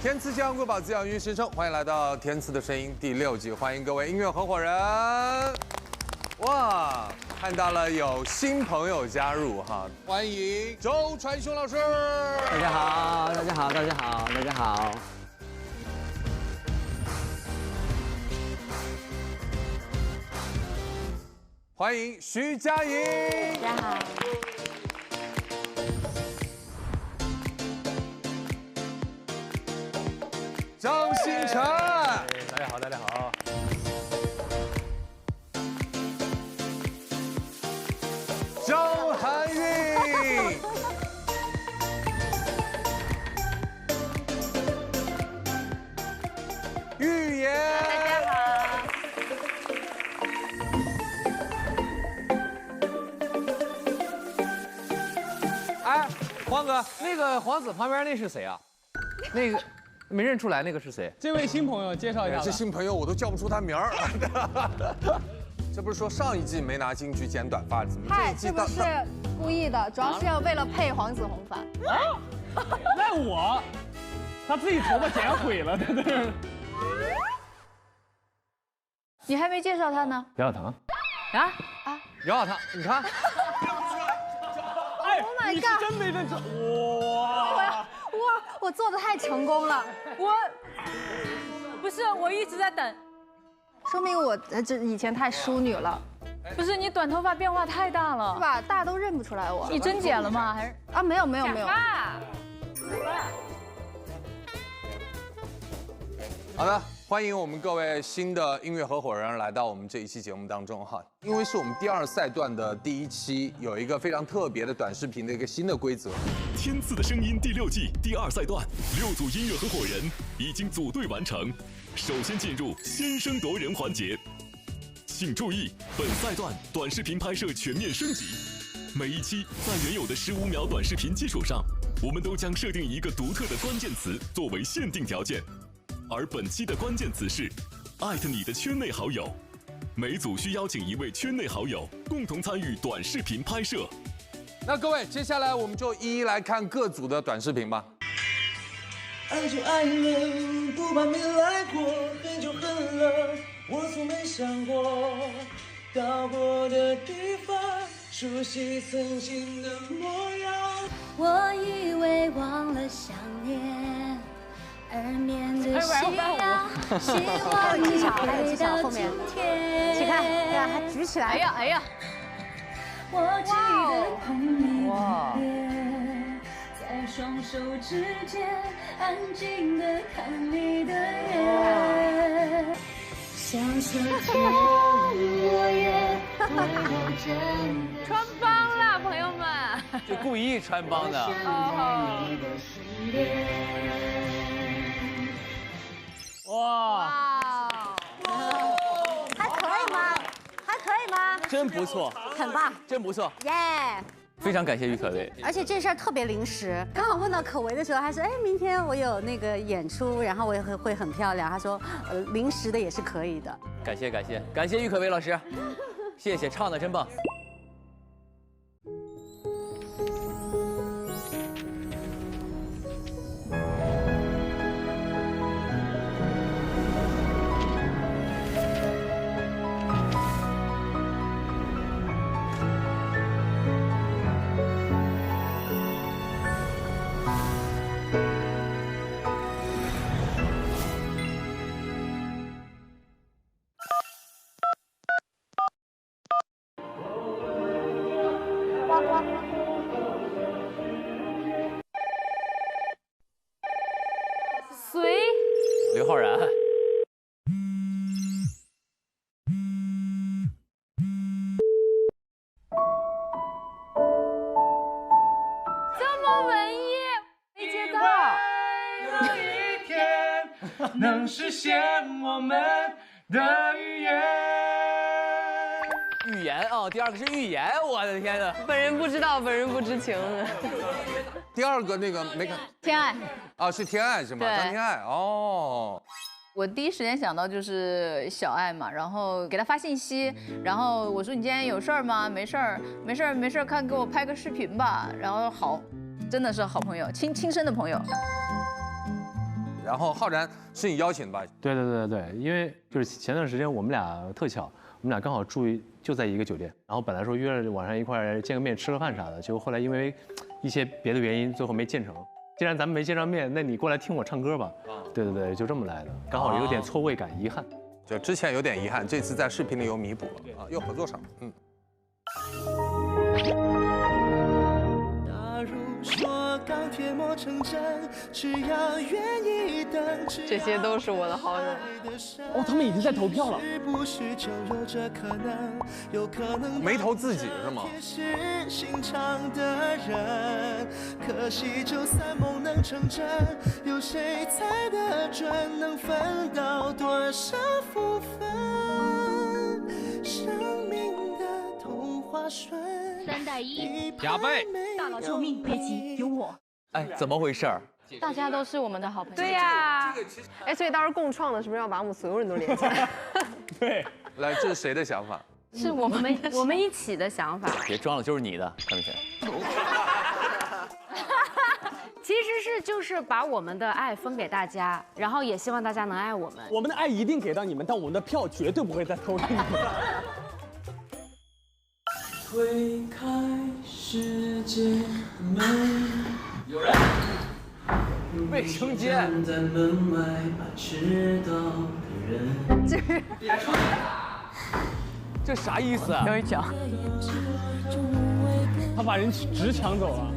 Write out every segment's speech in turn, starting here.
天赐健康瑰宝，滋养育新生，欢迎来到《天赐的声音》第6季，欢迎各位音乐合伙人。哇，看到了有新朋友加入哈，欢迎周传雄老师。大家好，大家好，大家好，大家好。欢迎徐佳莹。大家好。张新成。大家好，大家好。周涵韵。玉妍。大家好。哎，黄哥，那个黄子旁边那是谁啊？那个没认出来，那个是谁？这位新朋友介绍一下吧。这新朋友我都叫不出他名儿。这不是说上一季没拿金曲剪短发，怎么这嗨，一季这不是故意的，主要是要为了配黄子弘发。赖我，他自己头发剪毁了，在那儿。你还没介绍他呢。杨晓腾。啊？杨晓腾，你看。哎 Oh my 你是 god 真没认出。哇！我做的太成功了，不是，我一直在等。说明我这以前太淑女了，不是你短头发变化太大是了，吧？大家都认不出来我。你真剪了吗？还是啊？没有没有没有。好的，欢迎我们各位新的音乐合伙人来到我们这一期节目当中哈。因为是我们第2赛段的第1期，有一个非常特别的短视频的一个新的规则。天赐的声音第6季第2赛段，6组音乐合伙人已经组队完成。首先进入先声夺人环节，请注意，本赛段短视频拍摄全面升级。每一期在原有的15秒短视频基础上，我们都将设定一个独特的关键词作为限定条件。而本期的关键词是艾特你的圈内好友，每组需邀请1位圈内好友共同参与短视频拍摄。那各位，接下来我们就一一来看各组的短视频吧。爱就爱了，不怕没来过，恨就恨了，我从没想过，到过的地方，熟悉曾经的模样。我以为忘了想念。而面对夕阳，希望你回到今天。你看，对吧？还举起来。哎呀哎呀！我记得碰你的脸，在双手之间安静地看你的眼。像昨天我也会认真地穿帮了，朋友们。就故意穿帮的。哇！还可以吗？还可以吗？真不错，很棒，真不错，耶！非常感谢郁可唯。而且这事儿特别临时，刚好问到可唯的时候，他说：“哎，明天我有那个演出，然后我也会很漂亮。”他说：“临时的也是可以的。”感谢感谢郁可唯老师，谢谢，唱的真棒。随刘昊然。这么文艺，没接到。有一天能实现我们的语言。语言啊，第2个是预言，我的天哪！本人不知道，本人不知情。第2个那个没看。天爱。啊，是天爱是吗？对张天爱哦。我第一时间想到就是小爱嘛，然后给他发信息，然后我说你今天有事儿吗？没事儿，没事儿，没事儿，看给我拍个视频吧。然后好，真的是好朋友，亲生的朋友。然后浩然是你邀请的吧？对，因为就是前段时间我们俩特巧，我们俩刚好就在一个酒店，然后本来说约了晚上一块儿见个面吃个饭啥的，结果后来因为一些别的原因，最后没见成。既然咱们没见上面，那你过来听我唱歌吧。对，就这么来的，刚好有点错位感，遗憾。就之前有点遗憾，这次在视频里有弥补了啊，又合作上了。假如说钢铁磨成针，只要愿意等。这些都是我的好友。哦，他们已经在投票了。是不是就有这可能？有可能没投自己是吗？是心肠的人，可惜就算梦能成真，有谁猜得准能分到多少福分？生命的童话顺3带1，加倍，大佬救命，别急，有我。哎，怎么回事？大家都是我们的好朋友。对呀，哎，所以当时共创的是不是要把我们所有人都连起来？对，来，这是谁的想法？是我们一起的想法。别装了，就是你的，看没见？其实是就是把我们的爱分给大家，然后也希望大家能爱我们。我们的爱一定给到你们，但我们的票绝对不会再偷给你们。推开世界门，有人。卫生间。在门外把迟到的人。这啥意思啊？有一脚。他把人直抢走了。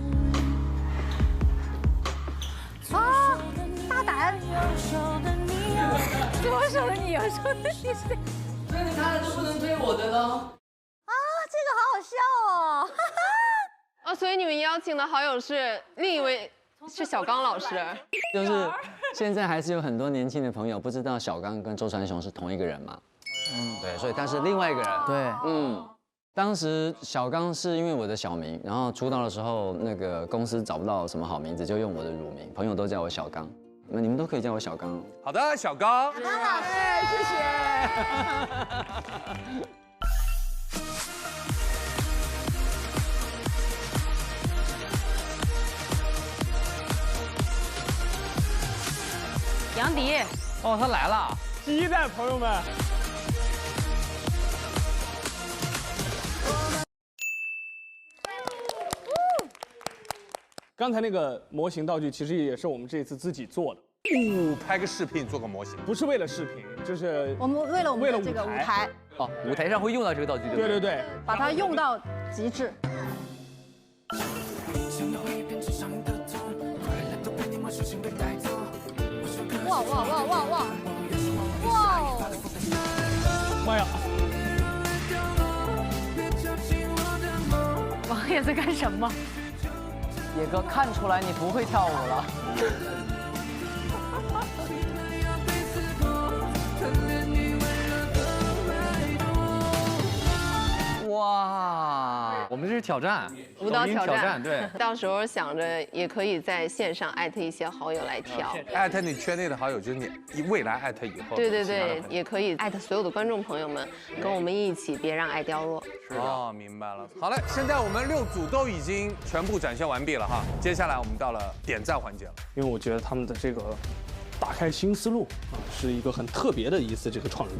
啊，大胆！左手的你，右手的你。那你看就不能推我的呢？啊，这个好好笑哦！哦，所以你们邀请的好友是另一位，是小刚老师。就是现在还是有很多年轻的朋友不知道小刚跟周传雄是同一个人嘛。对，所以但是另外一个人。对，当时小刚是因为我的小名，然后出道的时候那个公司找不到什么好名字，就用我的乳名，朋友都叫我小刚。你们都可以叫我小刚。好的，小刚。小刚老师，谢谢。杨迪。哦，他来了。鸡蛋，朋友们。刚才那个模型道具其实也是我们这次自己做的。拍个视频做个模型，不是为了视频，就是我们为了我们的这个舞台。哦，舞台上会用到这个道具，对不对？对，把它用到极致。哇！妈呀！王爷在干什么？野哥，看出来你不会跳舞了。哇，我们这是挑战，舞蹈挑战，对。到时候想着也可以在线上艾特一些好友来跳，艾特你圈内的好友，就是你未来艾特以后。对，也可以艾特所有的观众朋友们，跟我们一起，别让爱掉落。哦，明白了。好嘞，现在我们6组都已经全部展现完毕了哈，接下来我们到了点赞环节了。因为我觉得他们的这个打开新思路是一个很特别的一次这个创意。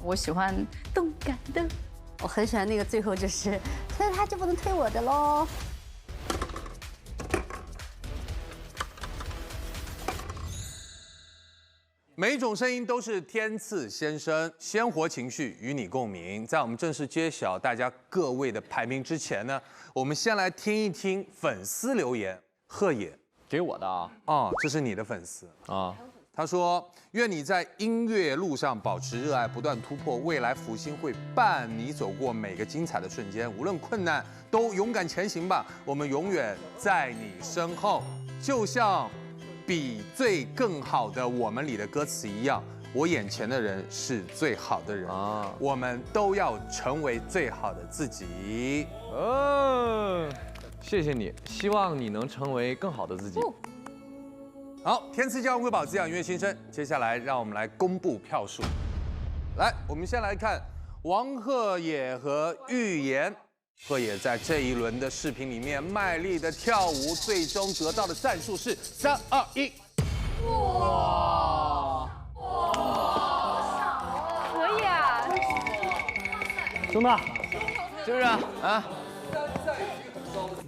我喜欢动感的。我很喜欢那个最后就是推他就不能推我的喽。每一种声音都是天赐先生，鲜活情绪与你共鸣。在我们正式揭晓大家各位的排名之前呢，我们先来听一听粉丝留言。贺野给我的啊，哦，这是你的粉丝啊。他说：“愿你在音乐路上保持热爱，不断突破，未来福星会伴你走过每个精彩的瞬间，无论困难都勇敢前行吧，我们永远在你身后。就像比最更好的我们里的歌词一样，我眼前的人是最好的人啊，我们都要成为最好的自己。”谢谢你，希望你能成为更好的自己。好，天赐骄阳瑰宝滋养音乐新生，接下来让我们来公布票数。来，我们先来看王鹤野和玉妍。鹤野在这一轮的视频里面卖力的跳舞，最终得到的赞数是3、2、1。可以啊，兄弟，是不是啊？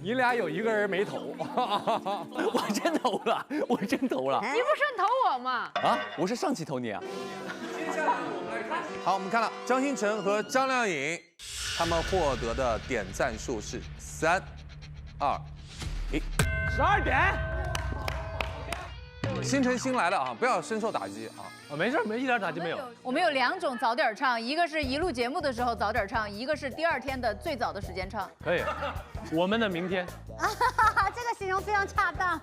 你俩有一个人没投，我真投了，我真投了。你不是投我吗？啊，我是上期投你啊。好，我们看到张新成和张靓颖，他们获得的点赞数是3、2、1。12点。新城新来的啊，不要深受打击啊。没事，一点打击没有。我们有2种早点唱，一个是一录节目的时候早点唱，一个是第2天的最早的时间唱。可以，我们的明天。这个形容非常恰当。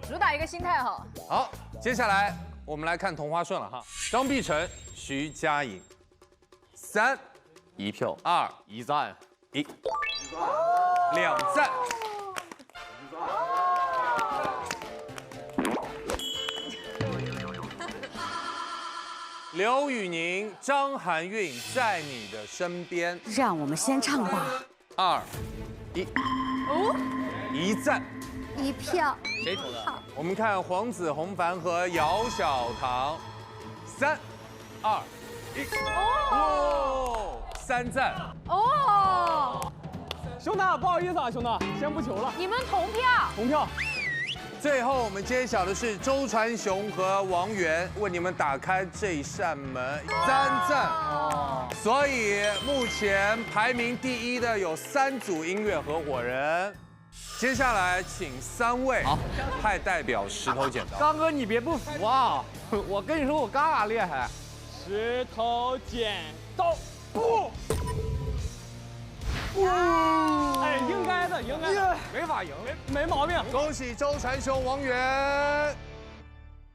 主打一个心态好。好，接下来我们来看同花顺了哈。张碧晨、徐佳莹，3、1票2、 1赞1，2赞。刘宇宁、张含韵在你的身边，让我们先唱吧。 2、1，哦，1赞，1票。谁投的？我们看黄子弘凡和姚小棠，3、2、1，哦，3赞。哦，兄弟，不好意思啊，兄弟，先不求了。你们同票。同票。最后我们揭晓的是周传雄和王源为你们打开这一扇门，3赞。哦，所以目前排名第1的有3组音乐合伙人。接下来请3位派代表石头剪刀。刚哥，你别不服啊！我跟你说，我嘎厉害。石头剪刀布。哎，应该的，应该的，没法赢，没毛病。恭喜周传雄、王源。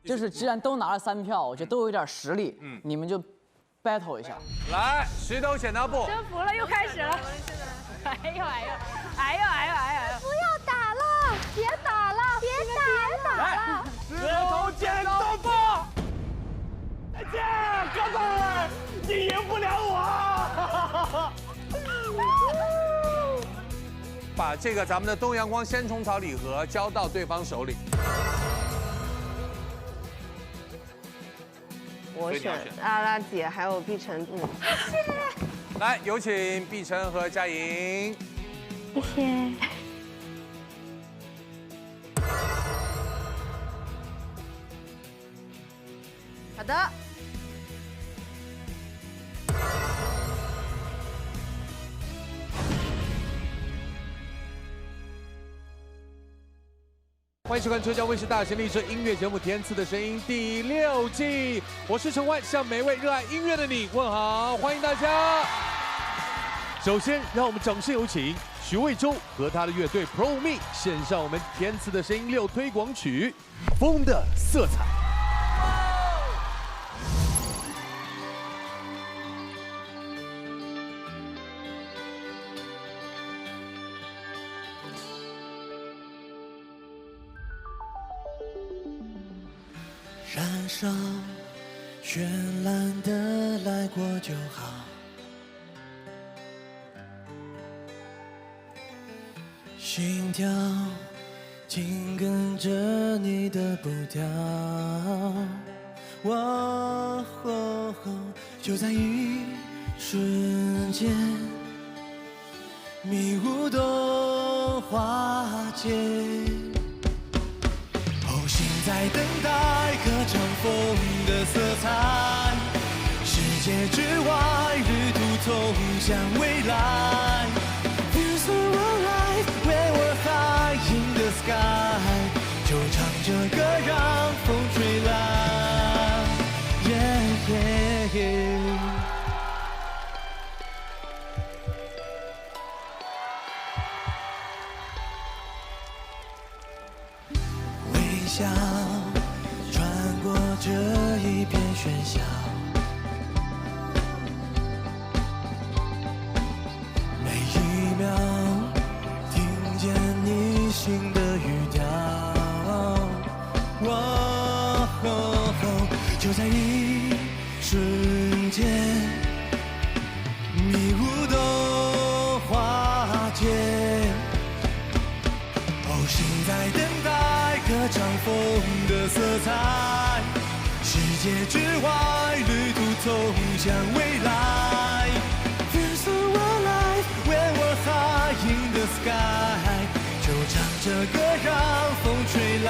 就是既然都拿了3票，我觉得都有点实力，你们就 battle 一下。来，石头剪刀布。征服了，又开始了。哎呦！不要打了，别打了，别打了。石头剪刀布。再见，哥们，你赢不了我。把这个咱们的东阳光鲜虫草礼盒交到对方手里。我选阿拉姐还有碧晨。来，有请碧晨和佳莹。谢谢。好的。欢迎收看浙江卫视大型励志音乐节目《填词的声音》第6季，我是陈奂，向每位热爱音乐的你问好，欢迎大家。首先，让我们掌声有请徐魏洲和他的乐队 Pro Me 献上我们《填词的声音6》推广曲《风的色彩》。燃烧，绚烂的来过就好。心跳紧跟着你的步调，就在一瞬间，迷雾都化解。心在等待歌唱风的色彩，世界之外，日途通向未来。Here's the light, where we're high in the sky， 就唱着歌让风吹来。Yeah, yeah, yeah。笑穿过这一片喧嚣，每一秒听见你心的语调，就在一瞬间，迷雾都化解。心在等待歌唱风的色彩。世界之外，旅途通向未来。Feels so alive when we're high in the sky， 就唱着歌让风吹来。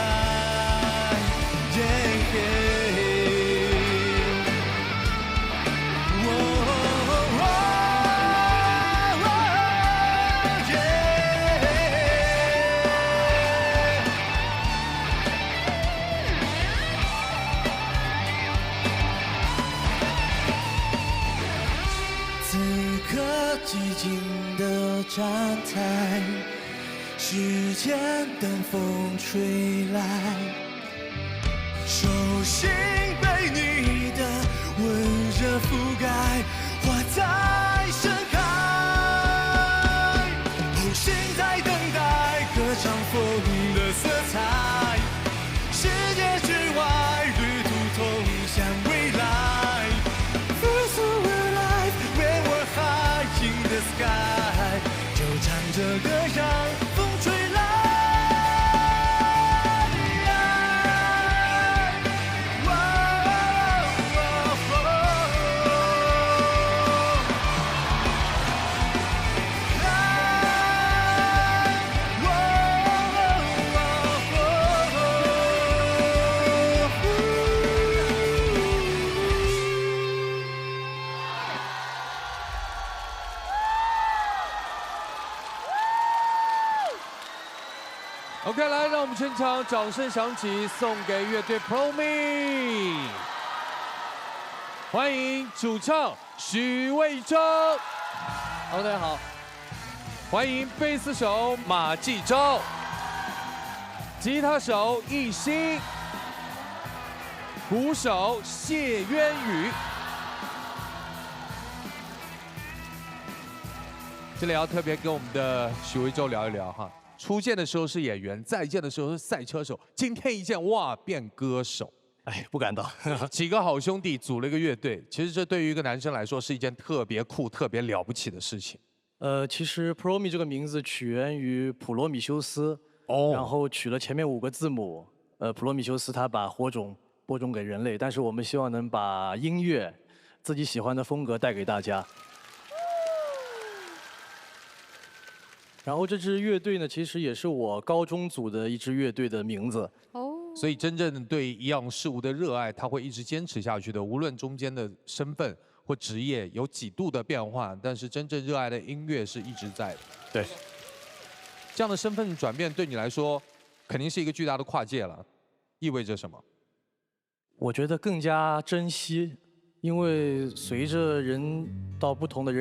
寂静的站台，时间等风吹来，手心被你的温热覆盖，花在盛开，后心在等待歌唱风的色彩，世界之外，旅途通向未来。Feel so alive when we're high in the sky， 就唱着歌让风吹来。OK， 来，让我们全场掌声响起，送给乐队 Promi， 欢迎主唱许魏征。Hello， 大家好。欢迎贝斯手马继昭，吉他手艺兴，鼓手谢渊宇。这里要特别跟我们的许魏洲聊一聊哈。初见的时候是演员，再见的时候是赛车手，今天一见哇变歌手，哎，不敢当。几个好兄弟组了一个乐队，其实这对于一个男生来说是一件特别酷、特别了不起的事情。其实 Promi 这个名字起源于普罗米修斯，然后取了前面5个字母。普罗米修斯他把火种播种给人类，但是我们希望能把音乐、自己喜欢的风格带给大家。然后这支乐队呢，其实也是我高中组的一支乐队的名字。所以真正对一样事物的热爱，他会一直坚持下去的。无论中间的身份或职业有几度的变化，但是真正热爱的音乐是一直在的。对，这样的身份转变对你来说，肯定是一个巨大的跨界了。意味着什么？我觉得更加珍惜，因为随着人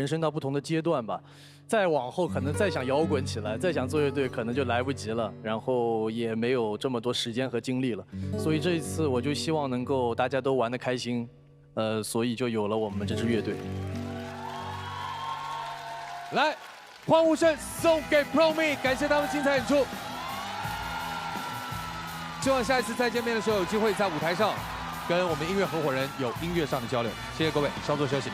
生到不同的阶段吧。再往后可能再想摇滚起来，再想做乐队可能就来不及了，然后也没有这么多时间和精力了。所以这一次我就希望能够大家都玩得开心，所以就有了我们这支乐队。来，欢呼声送给 Promi， 感谢他们精彩演出。希望下一次再见面的时候有机会在舞台上跟我们音乐合伙人有音乐上的交流。谢谢各位，稍作休息。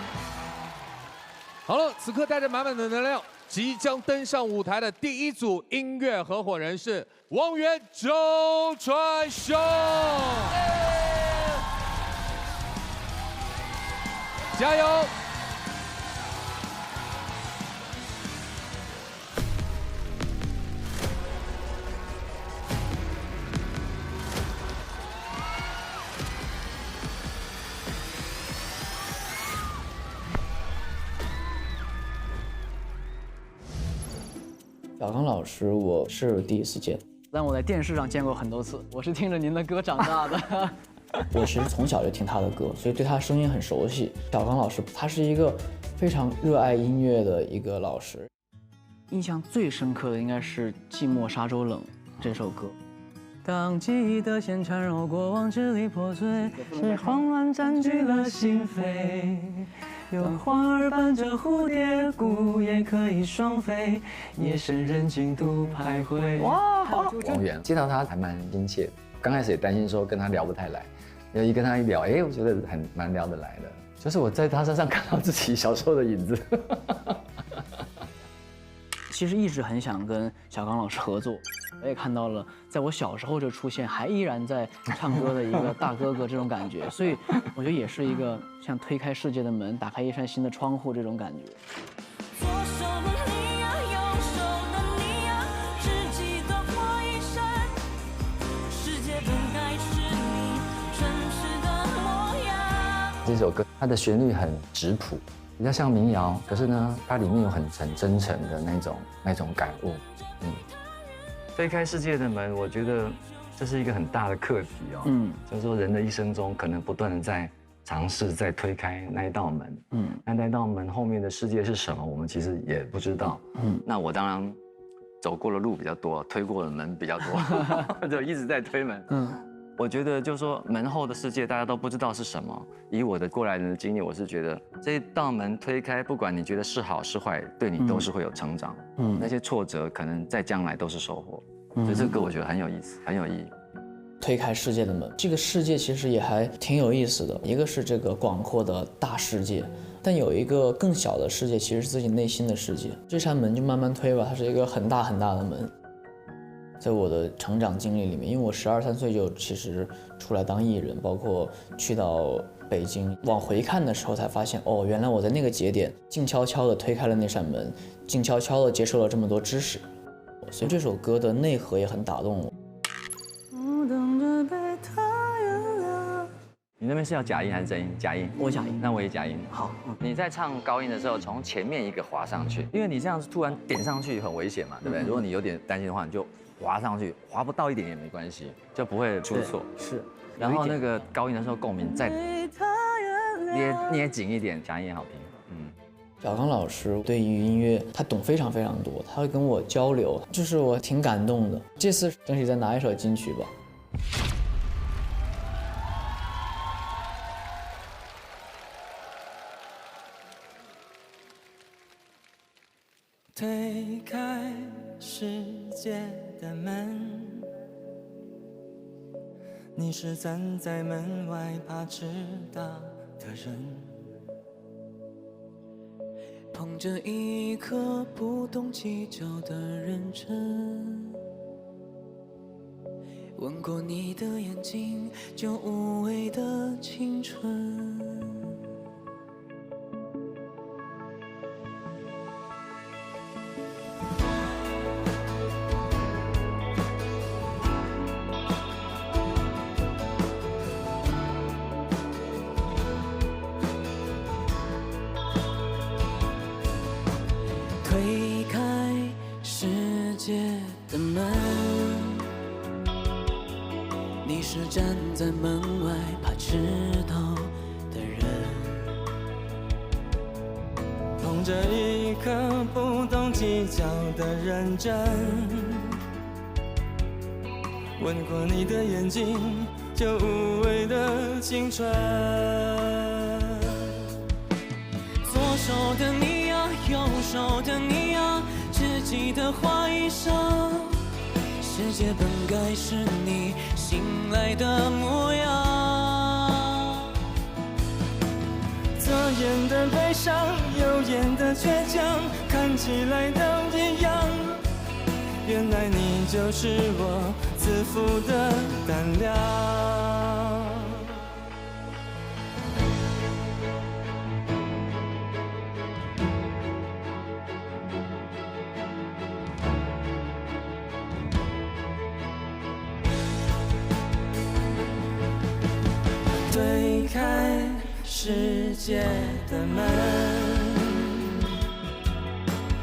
好了，此刻带着满满的能量，即将登上舞台的第一组音乐合伙人是王源、周传雄。加油！小刚老师，我是第一次见，但我在电视上见过很多次。我是听着您的歌长大的。我其实从小就听他的歌，所以对他的声音很熟悉。小刚老师，他是一个非常热爱音乐的一个老师。印象最深刻的应该是《寂寞沙洲冷》这首歌。当记忆的线缠绕过往，支离破碎，是慌乱占据了心扉。有花儿伴着蝴蝶，鼓也可以双飞，夜深人静独徘徊。哇，王源见到他还蛮亲切，刚开始也担心说跟他聊不太来，跟他一聊，哎，我觉得蛮聊得来的，就是我在他身上看到自己小时候的影子。其实一直很想跟小刚老师合作，我也看到了，在我小时候就出现，还依然在唱歌的一个大哥哥这种感觉，所以我觉得也是一个像推开世界的门，打开一扇新的窗户这种感觉。左手的你呀，右手的你呀，只记得火一闪，世界本该是你真实的模样。这首歌它的旋律很质朴，比较像民谣，可是呢，它里面有很真诚的那种感悟。推开世界的门，我觉得这是一个很大的课题哦。就是说人的一生中，可能不断的在尝试在推开那一道门。那道门后面的世界是什么，我们其实也不知道。那我当然走过的路比较多，推过的门比较多，就一直在推门。我觉得就是说门后的世界大家都不知道是什么。以我的过来人的经历，我是觉得这一道门推开，不管你觉得是好是坏，对你都是会有成长。那些挫折可能在将来都是收获。所以这个歌我觉得很有意思，很有意义。推开世界的门，这个世界其实也还挺有意思的。一个是这个广阔的大世界，但有一个更小的世界，其实是自己内心的世界。这扇门就慢慢推吧，它是一个很大很大的门。在我的成长经历里面，因为我12、13岁就其实出来当艺人，包括去到北京，往回看的时候才发现，哦，原来我在那个节点静悄悄地推开了那扇门，静悄悄地接受了这么多知识，所以这首歌的内核也很打动我。你那边是要假音还是真音？假音，我假音，那我也假音。好，你在唱高音的时候，从前面一个滑上去，因为你这样子突然点上去很危险嘛，对不对？如果你有点担心的话，你就滑上去，滑不到一点也没关系，就不会出错。是，然后那个高音的时候共鸣再捏紧一点，假音也好听。小刚老师对于音乐他懂非常非常多，他会跟我交流，就是我挺感动的。这次争取再拿一首金曲吧。推开世界的门，你是站在门外怕迟到的人，捧着一颗不懂计较的认真，吻过你的眼睛就无畏的青春。推开世界的门，你是站在门外怕迟到的人，捧着一颗不懂计较的认真，吻过你的眼睛就无畏的青春。左手的你呀，右手的你呀，只记得画一生，世界本该是你醒来的模样。左眼的悲伤，右眼的倔强，看起来都一样。原来你就是我自负的胆量。推开世界的门，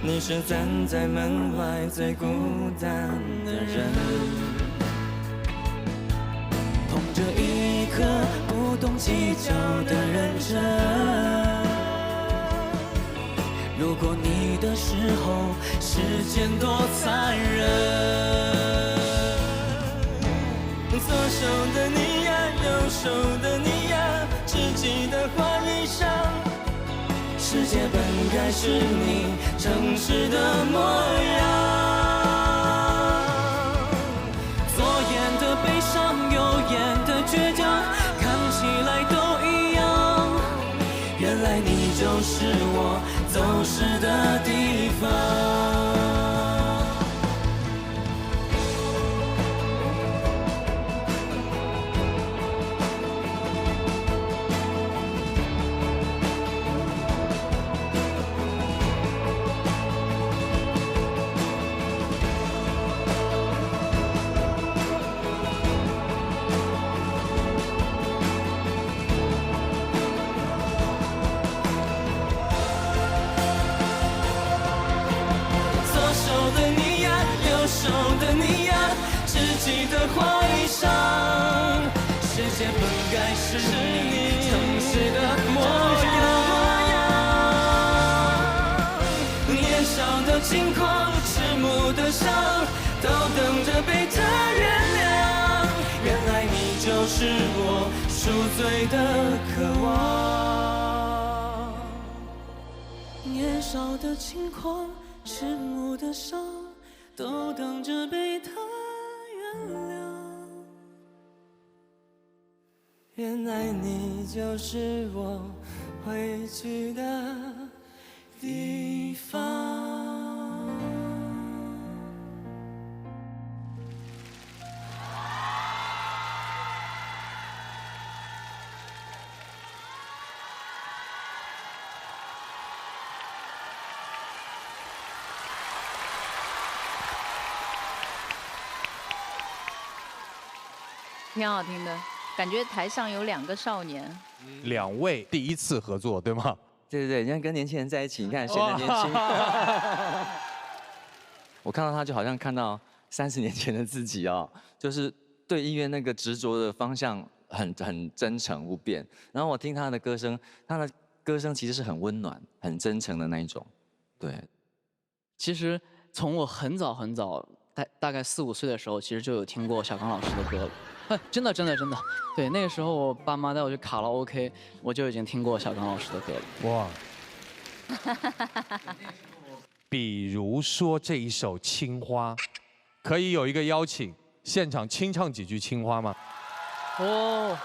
你是站在门外最孤单的人，捧着一颗不懂计较的认真，路过你的时候，时间多残忍。左手的你呀，右手的你呀，只记得画一裳，世界本该是你诚实的模样。左眼的悲伤，右眼的倔强，看起来都一样。原来你就是我走失的地方。手的你呀，自己的怀上。世界本该是你诚实的模样。年少的轻狂，迟暮的伤，都等着被他原谅。原来你就是我赎罪的渴望。年少的轻狂，迟暮的伤，都等着被他原谅。原来你就是我回去的地方。挺好听的，感觉台上有2个少年。2位第一次合作，对吗？对对对，你看跟年轻人在一起，你看显得年轻。我看到他就好像看到30年前的自己哦，就是对音乐那个执着的方向很真诚无变。然后我听他的歌声，他的歌声其实是很温暖、很真诚的那一种。对，其实从我很早，大概4、5岁的时候，其实就有听过小刚老师的歌了。真的，对，那个时候我爸妈带我去卡拉 OK， 我就已经听过小刚老师的歌了。哇！比如说这一首《青花》，可以有一个邀请，现场清唱几句《青花》吗？哦。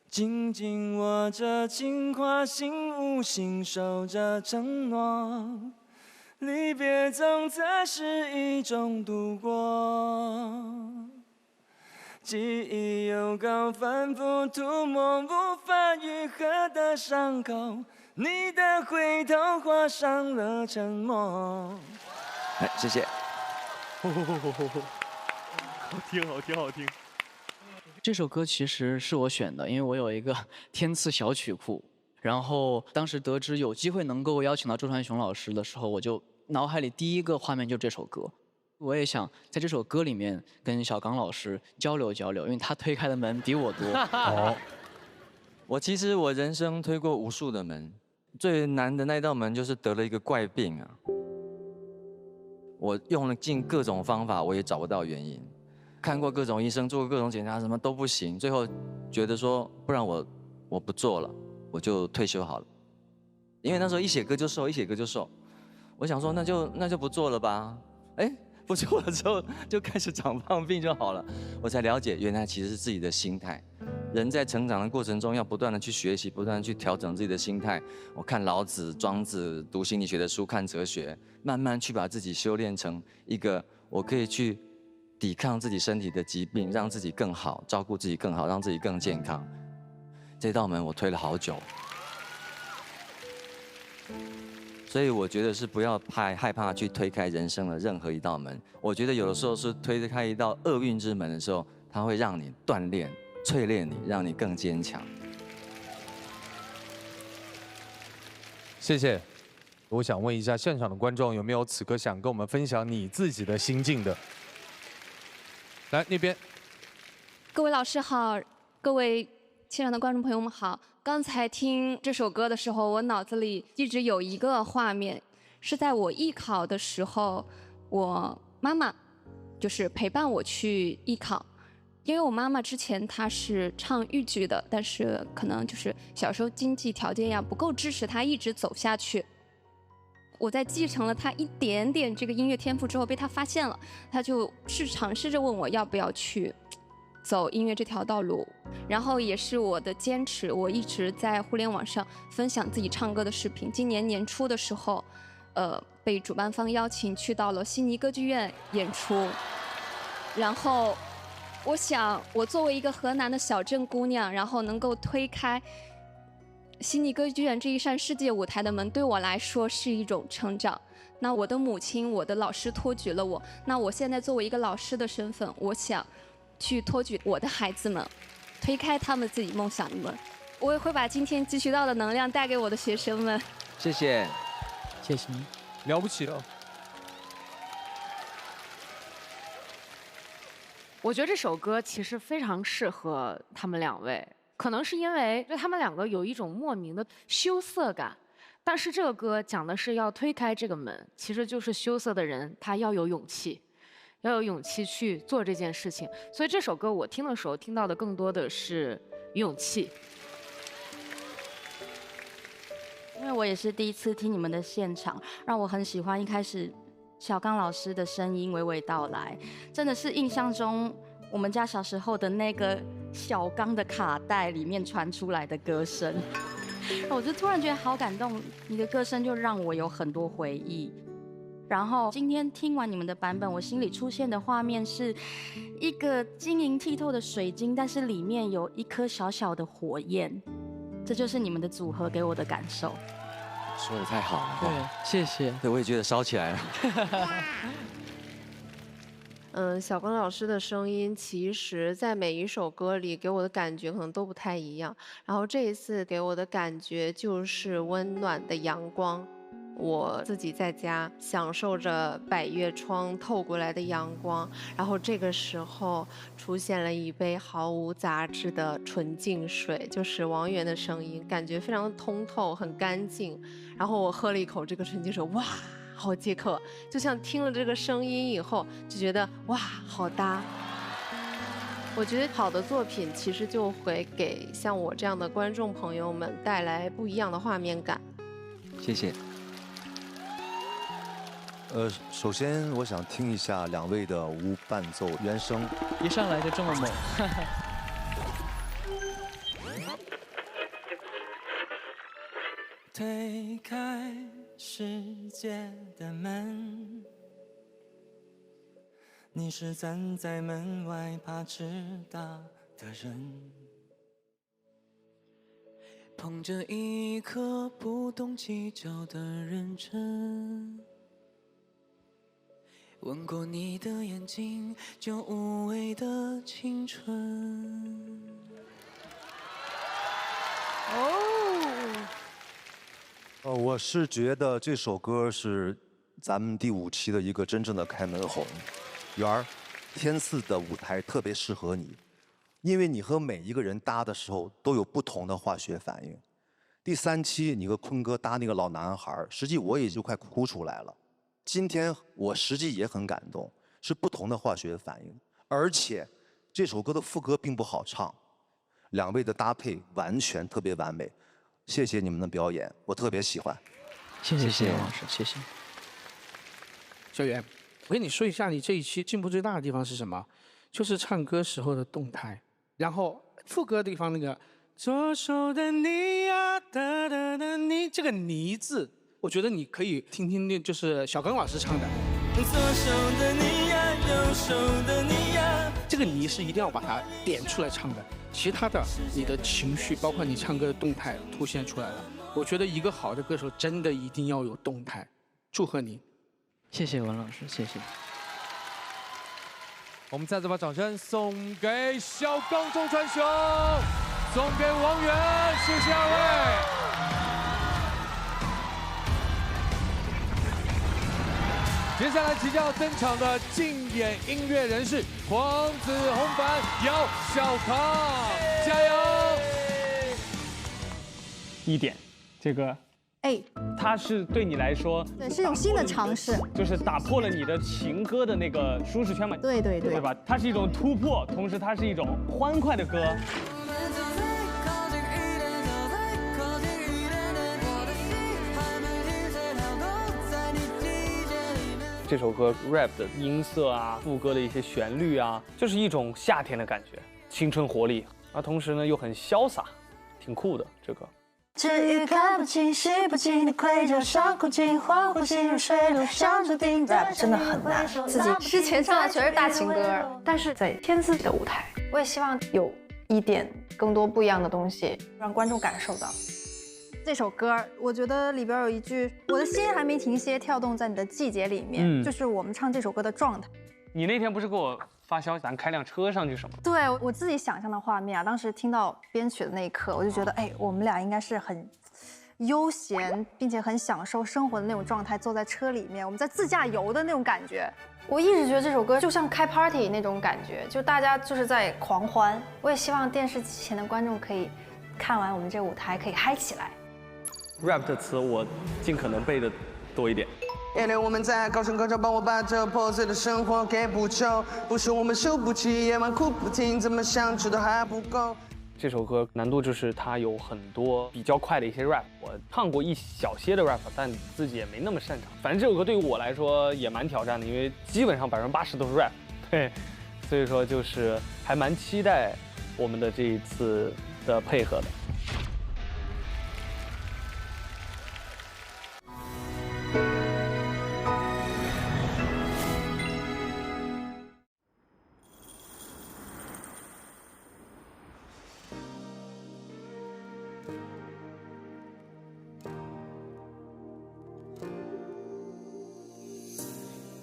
紧紧握着青花，心无心守着承诺。离别总在失意中度过，记忆有高反复涂抹，无法愈合的伤口，你的回头画上了沉默。谢谢。好听，好听，好听。这首歌其实是我选的，因为我有一个天赐小曲库，然后当时得知有机会能够邀请到周传雄老师的时候，我就脑海里第一个画面就是这首歌。我也想在这首歌里面跟小刚老师交流交流，因为他推开的门比我多。哦，我人生推过无数的门，最难的那道门就是得了一个怪病啊。我用了尽各种方法，我也找不到原因。看过各种医生，做过各种检查，什么都不行。最后觉得说，不然我不做了，我就退休好了。因为那时候一写歌就瘦，一写歌就瘦。我想说，那就不做了吧。哎，不做了之后就开始长胖病就好了。我才了解，原来其实是自己的心态。人在成长的过程中，要不断的去学习，不断的去调整自己的心态。我看老子、庄子，读心理学的书，看哲学，慢慢去把自己修炼成一个我可以去抵抗自己身体的疾病，让自己更好，照顾自己更好，让自己更健康。这道门我推了好久。所以我觉得是不要害怕去推开人生的任何一道门。我觉得有的时候是推开一道厄运之门的时候，它会让你锻炼、淬炼你，让你更坚强。谢谢。我想问一下现场的观众，有没有此刻想跟我们分享你自己的心境的？来那边。各位老师好，各位现场的观众朋友们好。刚才听这首歌的时候，我脑子里一直有一个画面，是在我艺考的时候，我妈妈就是陪伴我去艺考。因为我妈妈之前她是唱豫剧的，但是可能就是小时候经济条件呀不够支持她一直走下去。我在继承了她一点点这个音乐天赋之后，被她发现了，她就是尝试着问我要不要去走音乐这条道路，然后也是我的坚持，我一直在互联网上分享自己唱歌的视频。今年年初的时候，被主办方邀请去到了悉尼歌剧院演出，然后我想，我作为一个河南的小镇姑娘，然后能够推开悉尼歌剧院这一扇世界舞台的门，对我来说是一种成长。那我的母亲、我的老师托举了我，那我现在作为一个老师的身份，我想去托举我的孩子们，推开他们自己梦想的门。我也会把今天汲取到的能量带给我的学生们。谢谢，谢谢你，了不起了。我觉得这首歌其实非常适合他们2位，可能是因为对他们2个有一种莫名的羞涩感。但是这个歌讲的是要推开这个门，其实就是羞涩的人他要有勇气，要有勇气去做这件事情。所以这首歌我听的时候听到的更多的是勇气。因为我也是第一次听你们的现场，让我很喜欢一开始小刚老师的声音娓娓道来，真的是印象中我们家小时候的那个小刚的卡带里面传出来的歌声。我就突然觉得好感动，你的歌声就让我有很多回忆。然后今天听完你们的版本，我心里出现的画面是一个晶莹剔透的水晶，但是里面有一颗小小的火焰，这就是你们的组合给我的感受。说得太好了，对，谢谢。对，我也觉得烧起来了。小刚老师的声音，其实在每一首歌里给我的感觉可能都不太一样。然后这一次给我的感觉就是温暖的阳光。我自己在家享受着百叶窗透过来的阳光，然后这个时候出现了一杯毫无杂质的纯净水，就是王源的声音，感觉非常通透，很干净。然后我喝了一口这个纯净水，哇！好解渴，就像听了这个声音以后，就觉得哇，好搭。我觉得好的作品其实就会给像我这样的观众朋友们带来不一样的画面感。谢谢。首先我想听一下2位的无伴奏原声。一上来就这么猛。推开世界的门，你是站在门外怕迟到的人，捧着一颗不懂计较的认真，吻过你的眼睛，就无畏的青春。我是觉得这首歌是咱们第5期的一个真正的开门红。圆儿，天赐的舞台特别适合你，因为你和每一个人搭的时候都有不同的化学反应。第3期你和坤哥搭那个老男孩，实际我也就快哭出来了。今天我实际也很感动，是不同的化学反应。而且这首歌的副歌并不好唱，2位的搭配完全特别完美。谢谢你们的表演，我特别喜欢。谢谢王老师，谢谢。小袁，我跟你说一下，你这一期进步最大的地方是什么？就是唱歌时候的动态，然后副歌的地方那个左手的你呀，哒哒哒你，这个你字，我觉得你可以听听，那就是小刚老师唱的。左手的你呀，右手的你呀，这个你是一定要把它点出来唱的。其他的，你的情绪，包括你唱歌的动态凸显出来了。我觉得一个好的歌手真的一定要有动态。祝贺你，谢谢文老师，谢谢。我们再次把掌声送给小刚、周传雄，送给王源，谢谢2位。接下来即将要登场的竞演音乐人是黄子弘凡、姚小康，加油！1点，这个，它是对你来说，对，是一种新的尝试，就是打破了你的情歌的那个舒适圈嘛，对，对吧？它是一种突破，同时它是一种欢快的歌。这首歌 rap 的音色啊，副歌的一些旋律啊，就是一种夏天的感觉，青春活力，而同时呢又很潇洒，挺酷的这个。至于看不清、洗不清的盔甲，伤口尽欢呼进入水流，像注定 rap 真的很难。自己之前唱的全是大情歌，但是在天赐的舞台，我也希望有一点更多不一样的东西，让观众感受到。这首歌，我觉得里边有一句“我的心还没停歇，跳动在你的季节里面”，就是我们唱这首歌的状态。你那天不是给我发消息，咱开辆车上去什么？对，我自己想象的画面啊，当时听到编曲的那一刻，我就觉得，我们俩应该是很悠闲，并且很享受生活的那种状态，坐在车里面，我们在自驾游的那种感觉。我一直觉得这首歌就像开 party 那种感觉，就大家就是在狂欢。我也希望电视机前的观众可以看完我们这舞台，可以嗨起来。rap 的词我尽可能背的多一点。夜里我们在高声歌唱，帮我把这破碎的生活给补救。不是我们输不起，夜晚哭不停，怎么想吃都还不够。这首歌难度就是它有很多比较快的一些 rap， 我唱过一小些的 rap， 但自己也没那么擅长。反正这首歌对于我来说也蛮挑战的，因为基本上80%都是 rap， 对，所以说就是还蛮期待我们的这一次的配合的。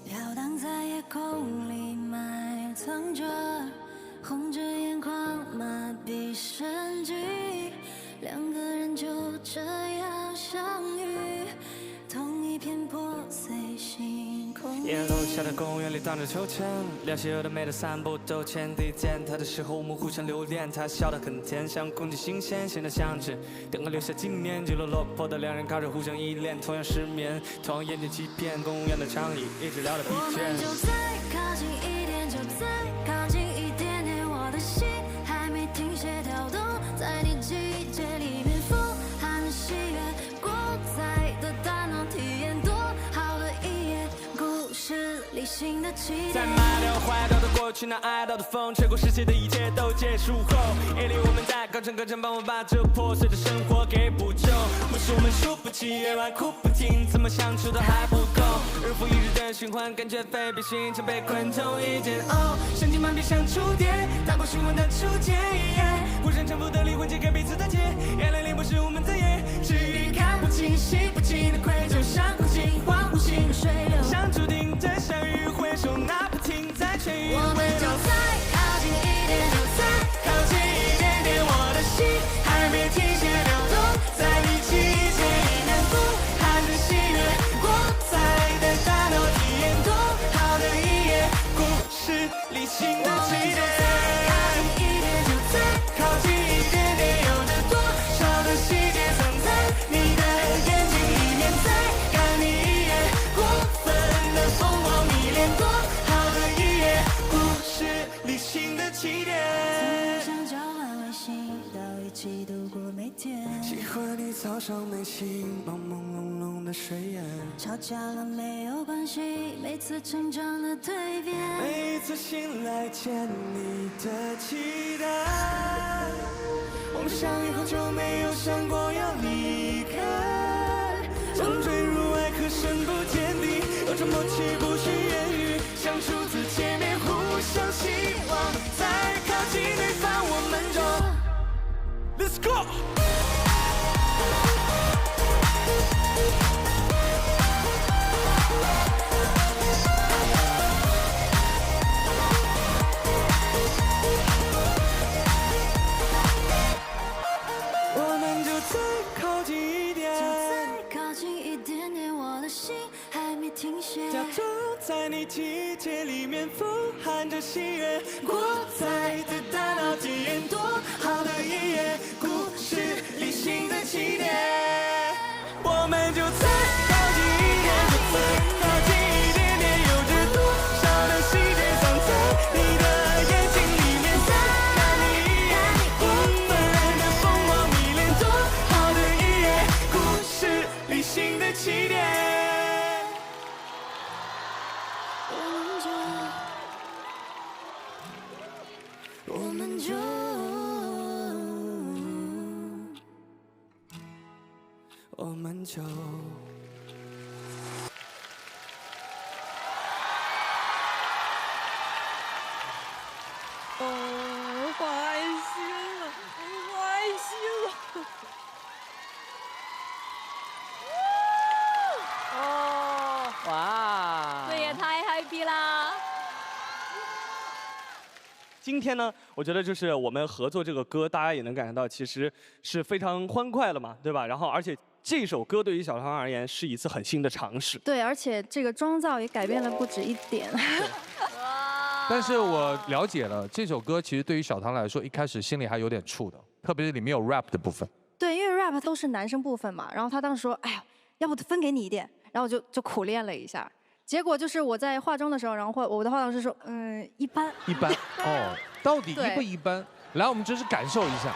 飘荡在夜空里埋藏着，红着眼眶麻痹神经，两个人就这样相遇，同一片破碎星空里。沿楼下的公园里荡着秋千，聊些有的没的散步兜圈。第一见他的时候，我们互相留恋，他笑得很甜，像空气新鲜，现在像纸电话留下纪念。记录落魄的两人靠着互相依恋，同样失眠，同样眼睛欺骗，公园的长椅一直聊得疲倦。我们就再靠近一点，就再靠近一点点，我的心还没停歇跳动，在你季节里面风含着喜悦，过载的大脑体验多好的一夜，故事里新的起点。在卖掉坏掉的过去，那爱到的风吹过世界的一切都结束后，夜里我们在高声歌唱，帮我把这破碎的生活给补救。不是我们输不起，夜晚哭不停，怎么想吃都还不够，日复一日的循环，感觉非比寻常，被困同一煎熬，神经麻痹像触电，打破循环的触键，互相重复的灵魂揭开彼此的结，眼泪里不是我们在演，至于看不清洗不清的愧疚，像苦尽荒芜型水流，像注定的相遇，回首那不停在痊愈。我们就再靠近一点，就再靠近一点点，我的心还没停歇跳动，在你季节里面风含着喜悦，过载的大脑体验多好的一夜，故事里新的起点。靠近一点点，有着多少的细节藏在你的眼睛里面，再看你一眼，过分的疯狂迷恋，多好的一夜，故事里新的起点。想交换微信，要一起度过每天。喜欢你早上眉清，朦朦胧胧的睡眼。吵架了没有关系，每次成长的蜕变，每一次醒来见你的期待。我们相遇后就没有想过要离开，沉坠入爱，可深不见底，有种默契不需言语，像初次见面，互相希望，再靠近对方，我们就 Let's go。我们就再靠近一点，就再靠近一点点，我的心还没停歇，假装在你季节里面风含着喜悦，过载的大脑体验多好的一夜，故事里新的起点。我们就再靠近一点，就再靠近一点点，有着多少的细节藏在你的眼睛里面，再看你一眼，过分的疯狂迷恋，多好的一夜，故事里新的起点。我们就我们就我坏心了，我坏心了。哦，哇，这也太 happy 啦！今天呢，我觉得就是我们合作这个歌，大家也能感受到，其实是非常欢快了嘛，对吧？然后而且这首歌对于小唐而言是一次很新的尝试。对，而且这个妆造也改变了不止一点。但是我了解了，这首歌其实对于小唐来说，一开始心里还有点怵的，特别是里面有 rap 的部分。对，因为 rap 都是男生部分嘛，然后他当时说，哎呀，要不分给你一点，然后我就苦练了一下，结果就是我在化妆的时候，然后我的化妆师说，一般。一般哦，到底一不一般？来，我们只是感受一下。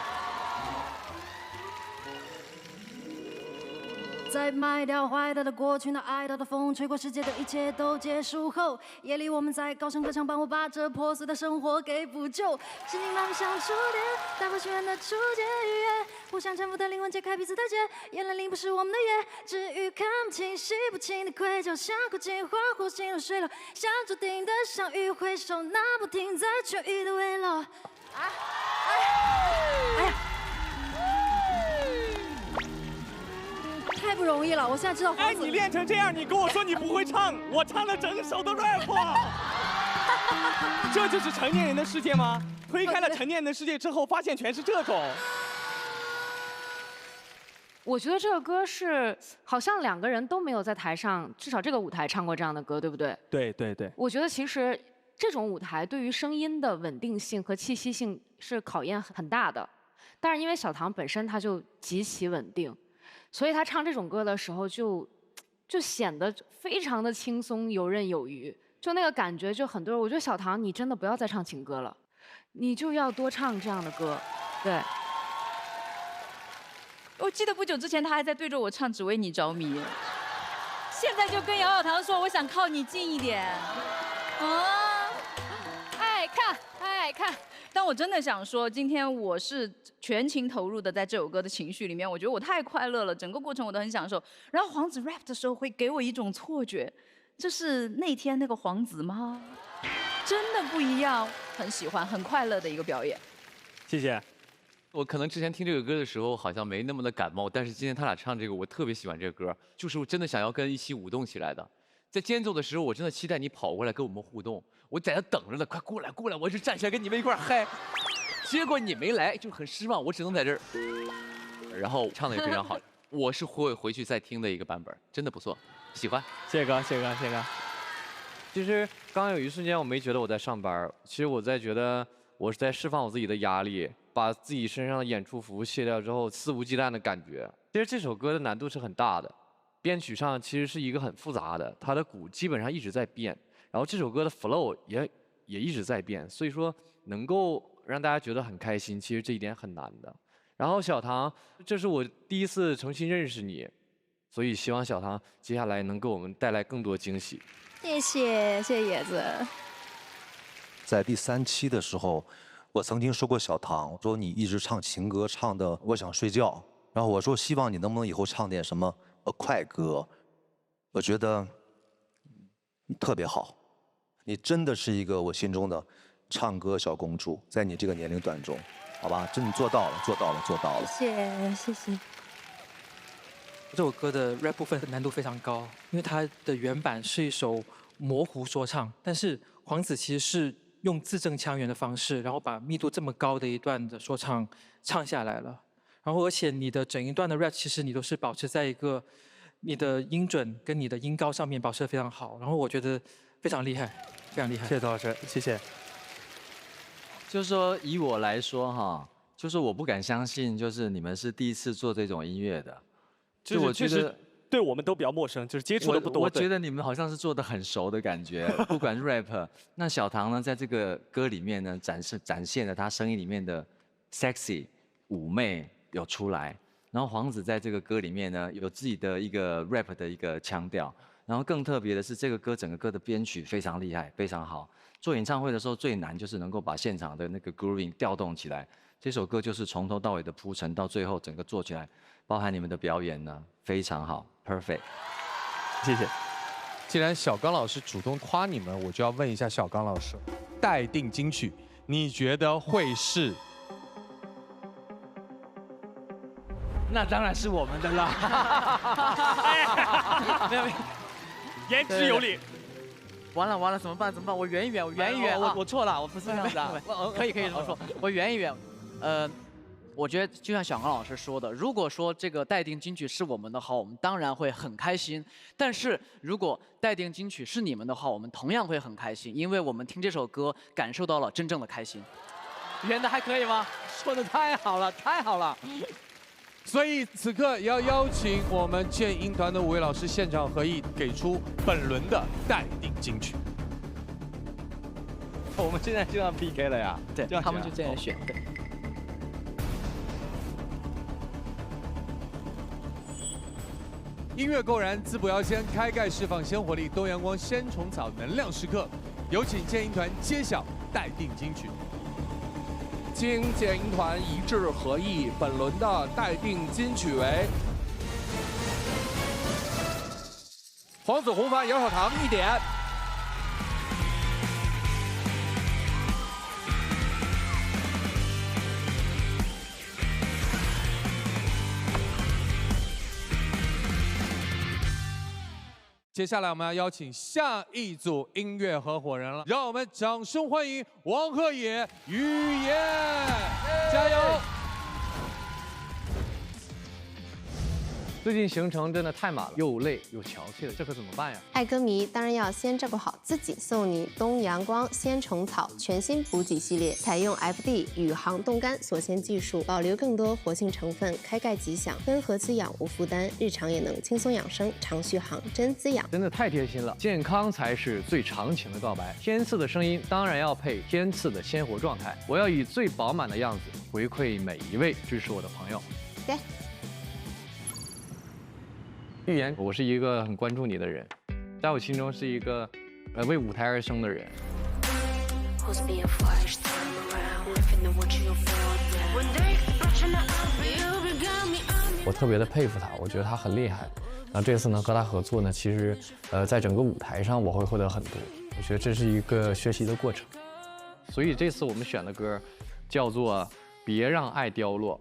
在卖掉坏掉的过去，那爱到的风吹过世界的一切都结束后，夜里我们在高声歌唱，帮我把这破碎的生活给补救。心灵慢慢像触电，打破循环的初见愉悦，互相搀扶的灵魂揭开彼此的结，眼泪淋不湿我们的眼，至于看不清洗不清的愧疚，像哭泣花火进入水流，像注定的相遇回首，那不停在痊愈的危楼。哎呀！太不容易了，我现在知道。哎，你练成这样，你跟我说你不会唱，我唱了整首的 rap。这就是成年人的世界吗？推开了成年人的世界之后，发现全是这种。我觉得这个歌是好像两个人都没有在台上，至少这个舞台唱过这样的歌，对不对？对对对。我觉得其实这种舞台对于声音的稳定性和气息性是考验很大的，但是因为小唐本身他就极其稳定。所以他唱这种歌的时候就显得非常的轻松游刃有余，就那个感觉，就很多人，我觉得小唐你真的不要再唱情歌了，你就要多唱这样的歌，对。我记得不久之前他还在对着我唱《只为你着迷》，现在就跟姚小棠说我想靠你近一点，爱看爱看。但我真的想说，今天我是全情投入的在这首歌的情绪里面，我觉得我太快乐了，整个过程我都很享受。然后黄子 rap 的时候会给我一种错觉，这是那天那个黄子吗？真的不一样，很喜欢，很快乐的一个表演。谢谢。我可能之前听这个歌的时候好像没那么的感冒，但是今天他俩唱这个，我特别喜欢这个歌，就是我真的想要跟一起舞动起来的。在间奏的时候，我真的期待你跑过来跟我们互动，我在那等着呢，快过来过来，我是站起来跟你们一块嗨。结果你没来，就很失望，我只能在这儿。然后唱的也非常好，我是会回去再听的一个版本，真的不错，喜欢。谢谢哥，谢谢哥，谢谢哥。其实刚刚有一瞬间我没觉得我在上班，其实我在觉得我是在释放我自己的压力，把自己身上的演出服卸掉之后肆无忌惮的感觉。其实这首歌的难度是很大的。编曲上其实是一个很复杂的，它的鼓基本上一直在变，然后这首歌的 flow 也一直在变，所以说能够让大家觉得很开心，其实这一点很难的。然后小唐，这是我第一次重新认识你，所以希望小唐接下来能给我们带来更多惊喜。谢谢，谢谢野子。在第3期的时候，我曾经说过小唐，说你一直唱情歌唱的我想睡觉，然后我说希望你能不能以后唱点什么快歌，我觉得特别好，你真的是一个我心中的唱歌小公主，在你这个年龄段中，好吧，真的做到了，做到了，做到了。谢谢，谢谢。这首歌的 rap 部分难度非常高，因为它的原版是一首模糊说唱，但是黄子其实是用字正腔圆的方式，然后把密度这么高的一段的说唱唱下来了。然后，而且你的整一段的 rap， 其实你都是保持在一个你的音准跟你的音高上面保持得非常好。然后我觉得非常厉害，非常厉害。谢谢陶老师，谢谢。就是说，以我来说哈，就是我不敢相信，就是你们是第一次做这种音乐的。就我觉得对我们都比较陌生，就是接触的不多。我觉得你们好像是做的很熟的感觉，不管 rap。那小唐呢，在这个歌里面呢，展现了他声音里面的 sexy 妩媚。有出来，然后黄子在这个歌里面呢，有自己的一个 rap 的一个腔调，然后更特别的是这个歌整个歌的编曲非常厉害，非常好。做演唱会的时候最难就是能够把现场的那个 grooving 调动起来，这首歌就是从头到尾的铺陈，到最后整个做起来，包含你们的表演呢非常好 ，perfect。谢谢。既然小刚老师主动夸你们，我就要问一下小刚老师，待定金曲，你觉得会是？那当然是我们的啦。没有，言之有理。完了，怎么办？我圆一圆，我错了，我不是这样子啊。可以这么说，我圆一圆。我觉得就像小刚老师说的，如果说这个待定金曲是我们的话，我们当然会很开心。但是如果待定金曲是你们的话，我们同样会很开心，因为我们听这首歌感受到了真正的开心。圆的还可以吗？说的太好了，太好了。所以此刻也要邀请我们建英团的5位老师现场合艺，给出本轮的待定金曲。我们现在就要 PK 了呀？对，他们就这样选。对。音乐购燃，滋补腰鲜，开盖释放鲜活力，东阳光鲜虫草能量时刻。有请建英团揭晓待定金曲。经建英团一致合议，本轮的待定金曲为黄子弘凡、姚小棠1点。接下来我们要邀请下一组音乐合伙人了，让我们掌声欢迎王鹤野、语言，加油！最近行程真的太满了，又累又憔悴了，这可怎么办呀？爱歌迷当然要先照顾好自己，送你东阳光鲜虫草全新补给系列，采用 FD 宇航冻干锁鲜技术，保留更多活性成分，开盖即享，温和滋养无负担，日常也能轻松养生，长续航真滋养。真的太贴心了，健康才是最长情的告白。天赐的声音当然要配天赐的鲜活状态，我要以最饱满的样子回馈每一位支持我的朋友。对。预言，我是一个很关注你的人，在我心中是一个为舞台而生的人。我特别的佩服他，我觉得他很厉害。然后这次呢和他合作呢，其实在整个舞台上我会获得很多，我觉得这是一个学习的过程。所以这次我们选的歌叫做《别让爱凋落》。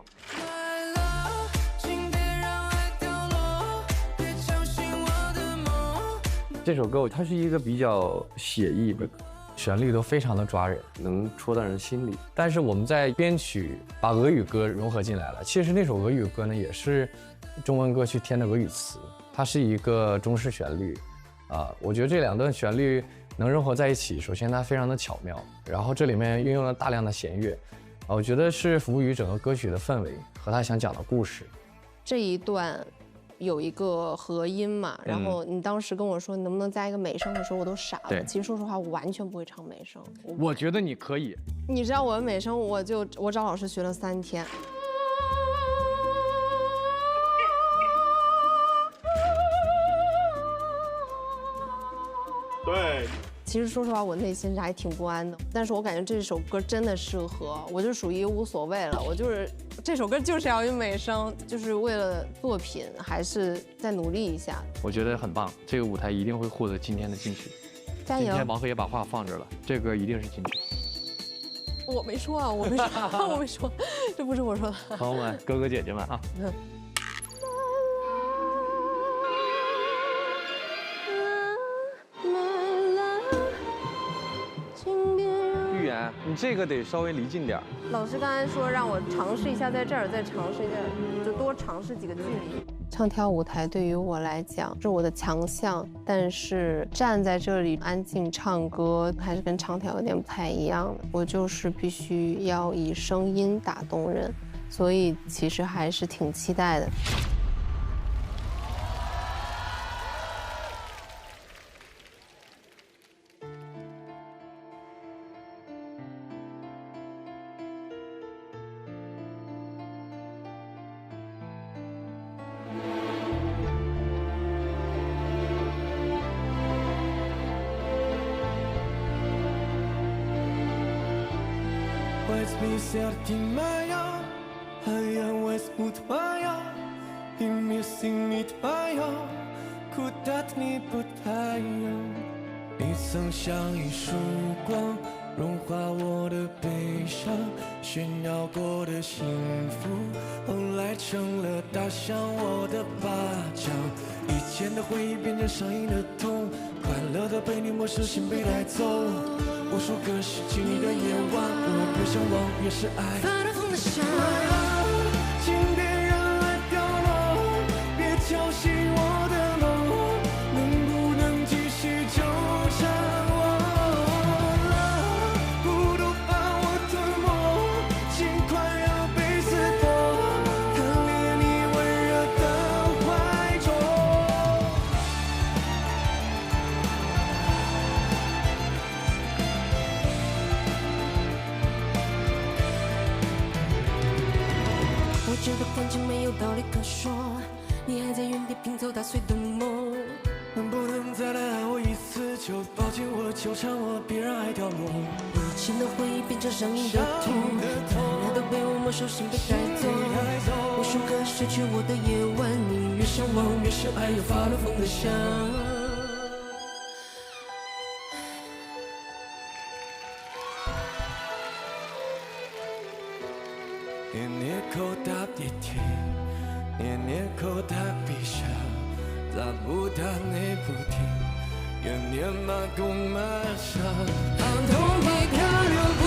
这首歌它是一个比较写意的歌，旋律都非常的抓人，能戳到人心里。但是我们在编曲把俄语歌融合进来了。其实那首俄语歌呢，也是中文歌去填的俄语词，它是一个中式旋律，我觉得这两段旋律能融合在一起，首先它非常的巧妙，然后这里面运用了大量的弦乐，我觉得是服务于整个歌曲的氛围和他想讲的故事。这一段有一个和音嘛，然后你当时跟我说你能不能加一个美声的时候，我都傻了。其实说实话，我完全不会唱美声。我觉得你可以。你知道我的美声，我找老师学了3天。对。其实说实话，我内心还挺不安的，但是我感觉这首歌真的适合，我就属于无所谓了，我就是这首歌就是要用美声，就是为了作品，还是再努力一下。我觉得很棒，这个舞台一定会获得今天的金曲。加油！今天王鹤也把话放这了，这歌一定是金曲。我没说啊，我没说，我没说，这不是我说的。朋友们，哥哥姐姐们啊。你这个得稍微离近点。老师刚才说让我尝试一下在这儿，再尝试一下，就多尝试几个距离。唱跳舞台对于我来讲是我的强项，但是站在这里安静唱歌还是跟唱跳有点不太一样的。我就是必须要以声音打动人，所以其实还是挺期待的。Serti maya, haya westmut maya, imisimit maya, kutat ni putaya。你曾像一束光，融化我的悲伤，炫耀过的幸福，后来成了打响我的巴掌。以前的回忆变成上瘾的痛，快乐的被你漠视，心被带走。无数个失去你的夜晚，我越向往越是爱。反复的想。我知道感情没有道理可说，你还在原地拼凑打碎的梦。能不能再来爱我一次？就抱紧我，纠缠我，别让爱掉落。以前的回忆变成上瘾的痛，爱都被我没收，心被带走。无数个失去我的夜晚，你越向往越是爱，又发了疯的想。年年口大地铁，年年口大笔下，大不大你不听，年年马公马上，东北漂流不。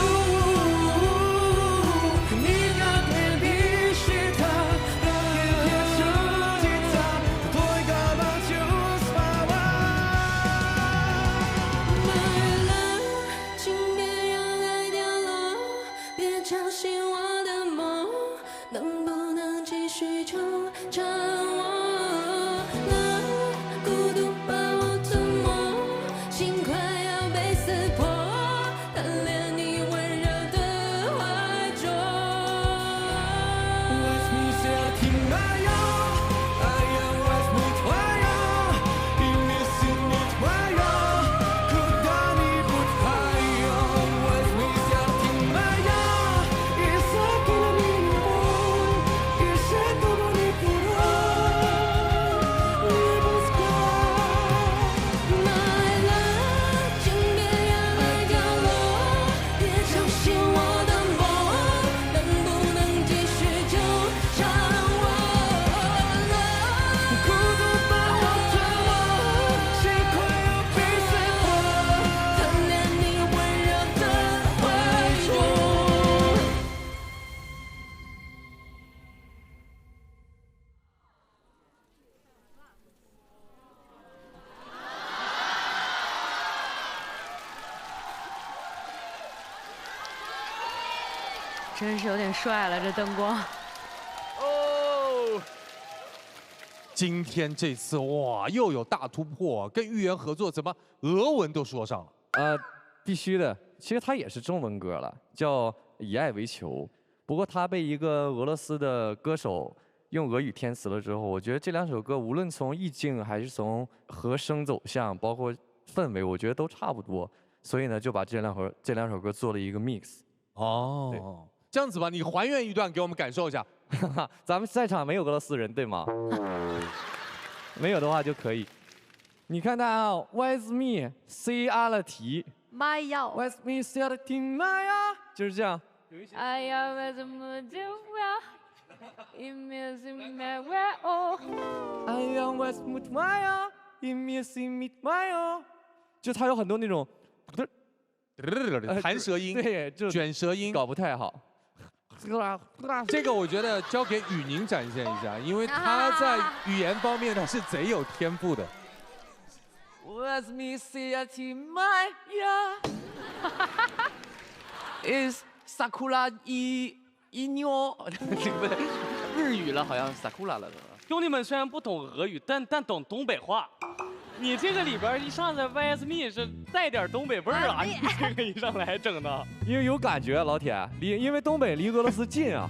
真是有点帅了，这灯光。哦，今天这次哇，又有大突破，跟豫园合作，怎么俄文都说上了？必须的。其实它也是中文歌了，叫《以爱为球》。不过它被一个俄罗斯的歌手用俄语填词了之后，我觉得这两首歌无论从意境还是从和声走向，包括氛围，我觉得都差不多。所以呢，就把这两首歌做了一个 mix。哦。这样子吧，你还原一段给我们感受一下。咱们在场没有俄罗斯人对吗？没有的话就可以。你看他啊 ，With me, see all the 妈呀 ，With me, see all the 妈呀，就是这样。哎呀，为什么就要一面是没为哦？哎呀，为什么妈呀，一面是没妈呀？就他有很多那种弹舌音，对，就卷舌音，搞不太好。这个我觉得交给雨宁展现一下，因为他在语言方面他是贼有天赋的。Let me see a team, my is sakura 一妞，不对，日语了，好像 sakura 了。兄弟们虽然不懂俄语，但懂东北话。你这个里边一上来 With me 是带点东北味儿啊！你这个一上来整的，因为有感觉，老铁，因为东北离俄罗斯近啊。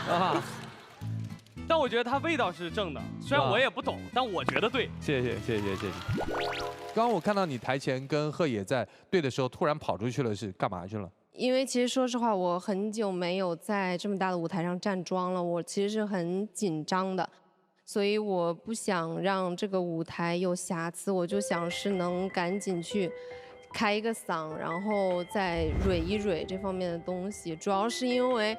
啊！但我觉得它味道是正的，虽然我也不懂，但我觉得对。谢谢。刚刚我看到你台前跟贺野在对的时候，突然跑出去了，是干嘛去了？因为其实说实话，我很久没有在这么大的舞台上站桩了，我其实是很紧张的。所以我不想让这个舞台有瑕疵，我就想是能赶紧去开一个嗓，然后再蕊一蕊这方面的东西。主要是因为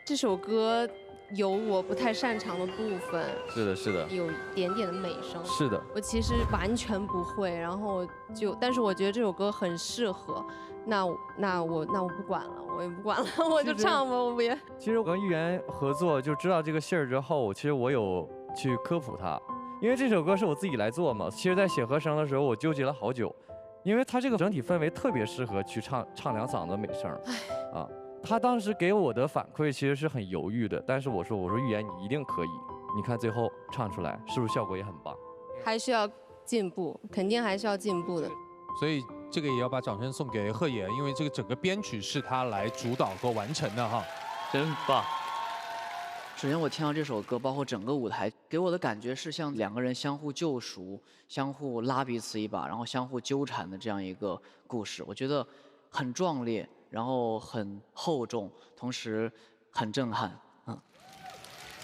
这首歌有我不太擅长的部分，是的，有一点点的美声，是的，我其实完全不会，然后但是我觉得这首歌很适合。那我不管了，我也不管了，我就唱吧，我不也。其实我跟豫园合作就知道这个信儿之后，其实我有去科普它，因为这首歌是我自己来做嘛。其实，在写和声的时候，我纠结了好久，因为它这个整体氛围特别适合去唱两嗓子美声。啊，他当时给我的反馈其实是很犹豫的，但是我说豫园你一定可以，你看最后唱出来是不是效果也很棒？还需要进步，肯定还是要进步的。所以这个也要把掌声送给贺野，因为这个整个编曲是他来主导和完成的哈，真棒。首先我听到这首歌，包括整个舞台，给我的感觉是像两个人相互救赎、相互拉彼此一把，然后相互纠缠的这样一个故事。我觉得很壮烈，然后很厚重，同时很震撼。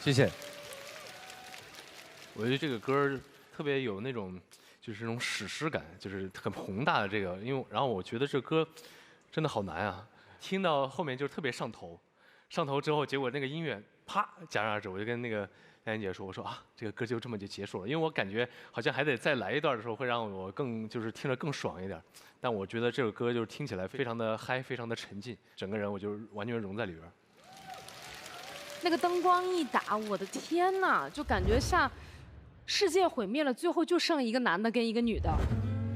谢谢。我觉得这个歌特别有那种，就是那种史诗感，就是很宏大的这个。然后我觉得这歌真的好难啊，听到后面就特别上头。上头之后，结果那个音乐啪戛然而止，我就跟那个安姐说，我说啊，这个歌就这么就结束了，因为我感觉好像还得再来一段的时候，会让我更就是听着更爽一点。但我觉得这首歌就是听起来非常的嗨，非常的沉浸，整个人我就完全融在里边。那个灯光一打，我的天呐，就感觉像世界毁灭了，最后就剩一个男的跟一个女的，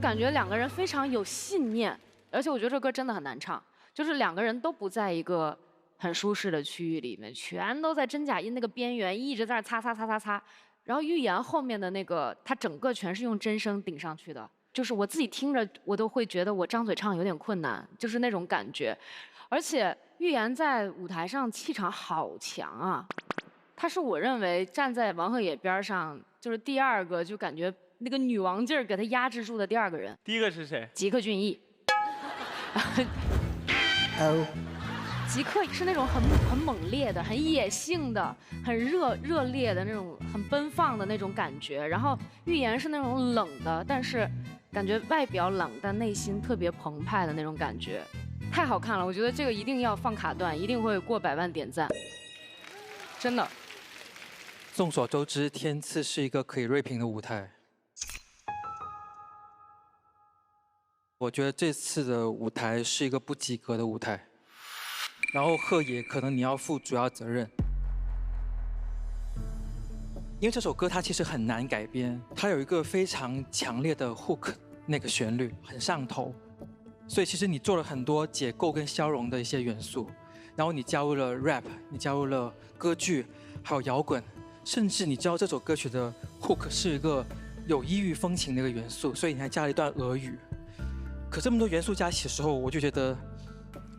感觉两个人非常有信念，而且我觉得这歌真的很难唱，就是两个人都不在一个很舒适的区域里面，全都在真假音那个边缘一直在那擦擦擦擦擦，然后预言后面的那个，它整个全是用真声顶上去的，就是我自己听着我都会觉得我张嘴唱有点困难，就是那种感觉，而且预言在舞台上气场好强啊，他是我认为站在王鹤野边上就是第二个，就感觉那个女王劲儿给他压制住的第二个人。第一个是谁？吉克隽逸。吉克是那种很猛烈的、很野性的、很热烈的那种、很奔放的那种感觉。然后预言是那种冷的，但是感觉外表冷，但内心特别澎湃的那种感觉，太好看了！我觉得这个一定要放卡段，一定会过100万点赞，真的。众所周知，天赐是一个可以锐评的舞台。我觉得这次的舞台是一个不及格的舞台。然后鹤野可能你要负主要责任，因为这首歌它其实很难改编，它有一个非常强烈的 hook 那个旋律很上头，所以其实你做了很多解构跟消融的一些元素，然后你加入了 rap， 你加入了歌剧，还有摇滚，甚至你知道这首歌曲的 hook 是一个有异域风情的一个元素，所以你还加了一段俄语。可这么多元素加起的时候，我就觉得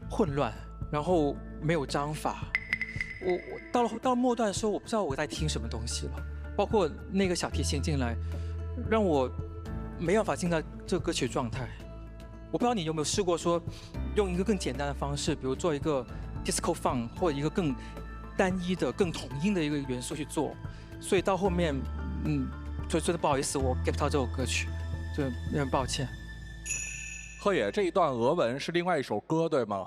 混乱。然后没有章法，我到了末段的时候，我不知道我在听什么东西了，包括那个小提琴进来，让我没办法进到这个歌曲状态。我不知道你有没有试过说，用一个更简单的方式，比如做一个 disco funk 或者一个更单一的、更统一的一个元素去做，所以到后面，就真的不好意思，我 get 到这首歌曲，就有点抱歉。鹤野这一段俄文是另外一首歌，对吗？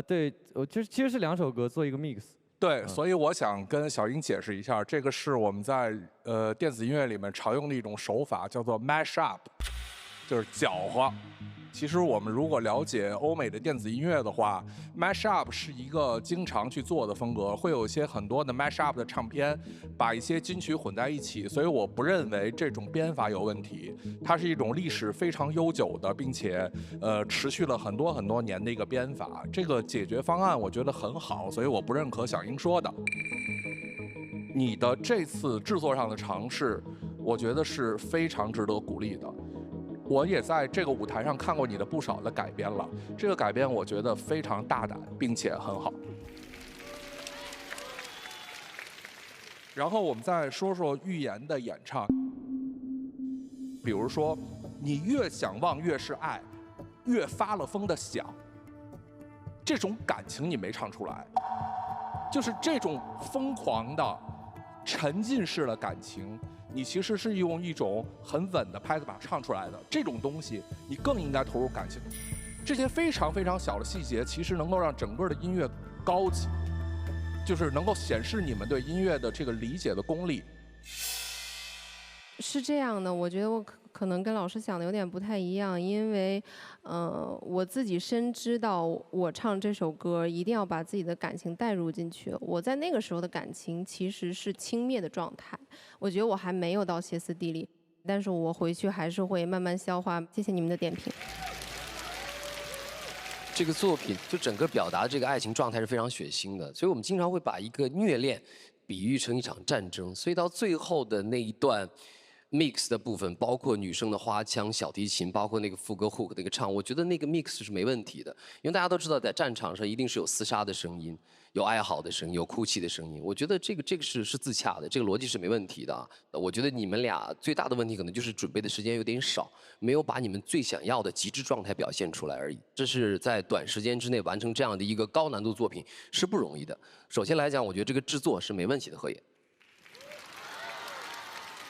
对，其实是2首歌做一个 mix。对，所以我想跟小英解释一下，这个是我们在电子音乐里面常用的一种手法，叫做 mash up， 就是搅和。其实我们如果了解欧美的电子音乐的话 ，mash up 是一个经常去做的风格，会有一些很多的 mash up 的唱片，把一些金曲混在一起，所以我不认为这种编法有问题，它是一种历史非常悠久的，并且持续了很多年的一个编法。这个解决方案我觉得很好，所以我不认可小英说的。你的这次制作上的尝试，我觉得是非常值得鼓励的。我也在这个舞台上看过你的不少的改编了，这个改编我觉得非常大胆，并且很好。然后我们再说说预言的演唱，比如说，你越想望越是爱，越发了疯的想，这种感情你没唱出来，就是这种疯狂的、沉浸式的感情。你其实是用一种很稳的拍子把它唱出来的，这种东西你更应该投入感情。这些非常小的细节，其实能够让整个的音乐高级，就是能够显示你们对音乐的这个理解的功力。是这样的，我觉得我可能跟老师想的有点不太一样，因为，我自己深知到我唱这首歌一定要把自己的感情带入进去。我在那个时候的感情其实是轻蔑的状态，我觉得我还没有到歇斯底里，但是我回去还是会慢慢消化。谢谢你们的点评。这个作品就整个表达这个爱情状态是非常血腥的，所以我们经常会把一个虐恋比喻成一场战争，所以到最后的那一段。mix 的部分，包括女生的花腔、小提琴，包括那个副歌 hook 那个唱，我觉得那个 mix 是没问题的，因为大家都知道在战场上一定是有厮杀的声音，有哀嚎的声音，有哭泣的声音。我觉得这个是自洽的，这个逻辑是没问题的啊。我觉得你们俩最大的问题可能就是准备的时间有点少，没有把你们最想要的极致状态表现出来而已。这是在短时间之内完成这样的一个高难度作品是不容易的。首先来讲，我觉得这个制作是没问题的，何野。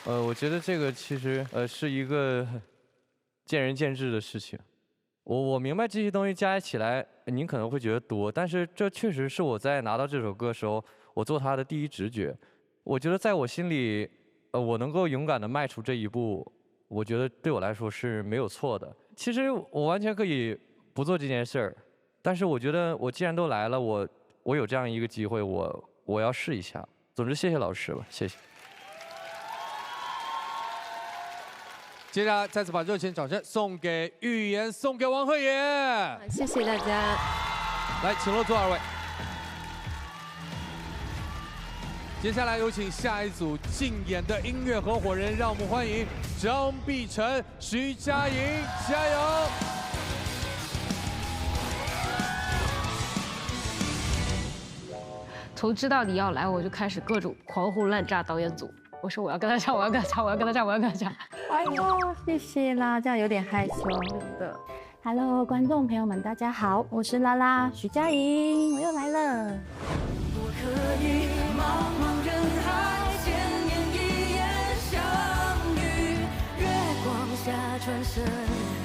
我觉得这个其实是一个见仁见智的事情。我明白这些东西加起来，您可能会觉得多，但是这确实是我在拿到这首歌的时候，我做它的第一直觉。我觉得在我心里，我能够勇敢地迈出这一步，我觉得对我来说是没有错的。其实我完全可以不做这件事儿，但是我觉得我既然都来了，我有这样一个机会，我要试一下。总之，谢谢老师吧，谢谢。接下来再次把热情掌声送给预言，送给王鹤野。谢谢大家。来，请落座2位。接下来有请下一组竞演的音乐合伙人，让我们欢迎张碧晨、徐佳莹，加油！从知道你要来，我就开始各种狂轰滥炸导演组。我说我要跟他唱，我要跟他唱，我要跟他唱，我要跟他唱。哎呦，谢谢啦，这样有点害羞。真的。Hello， 观众朋友们，大家好，我是拉拉徐佳莹，我又来了。我可以茫茫人海，千年一眼相遇，月光下转身，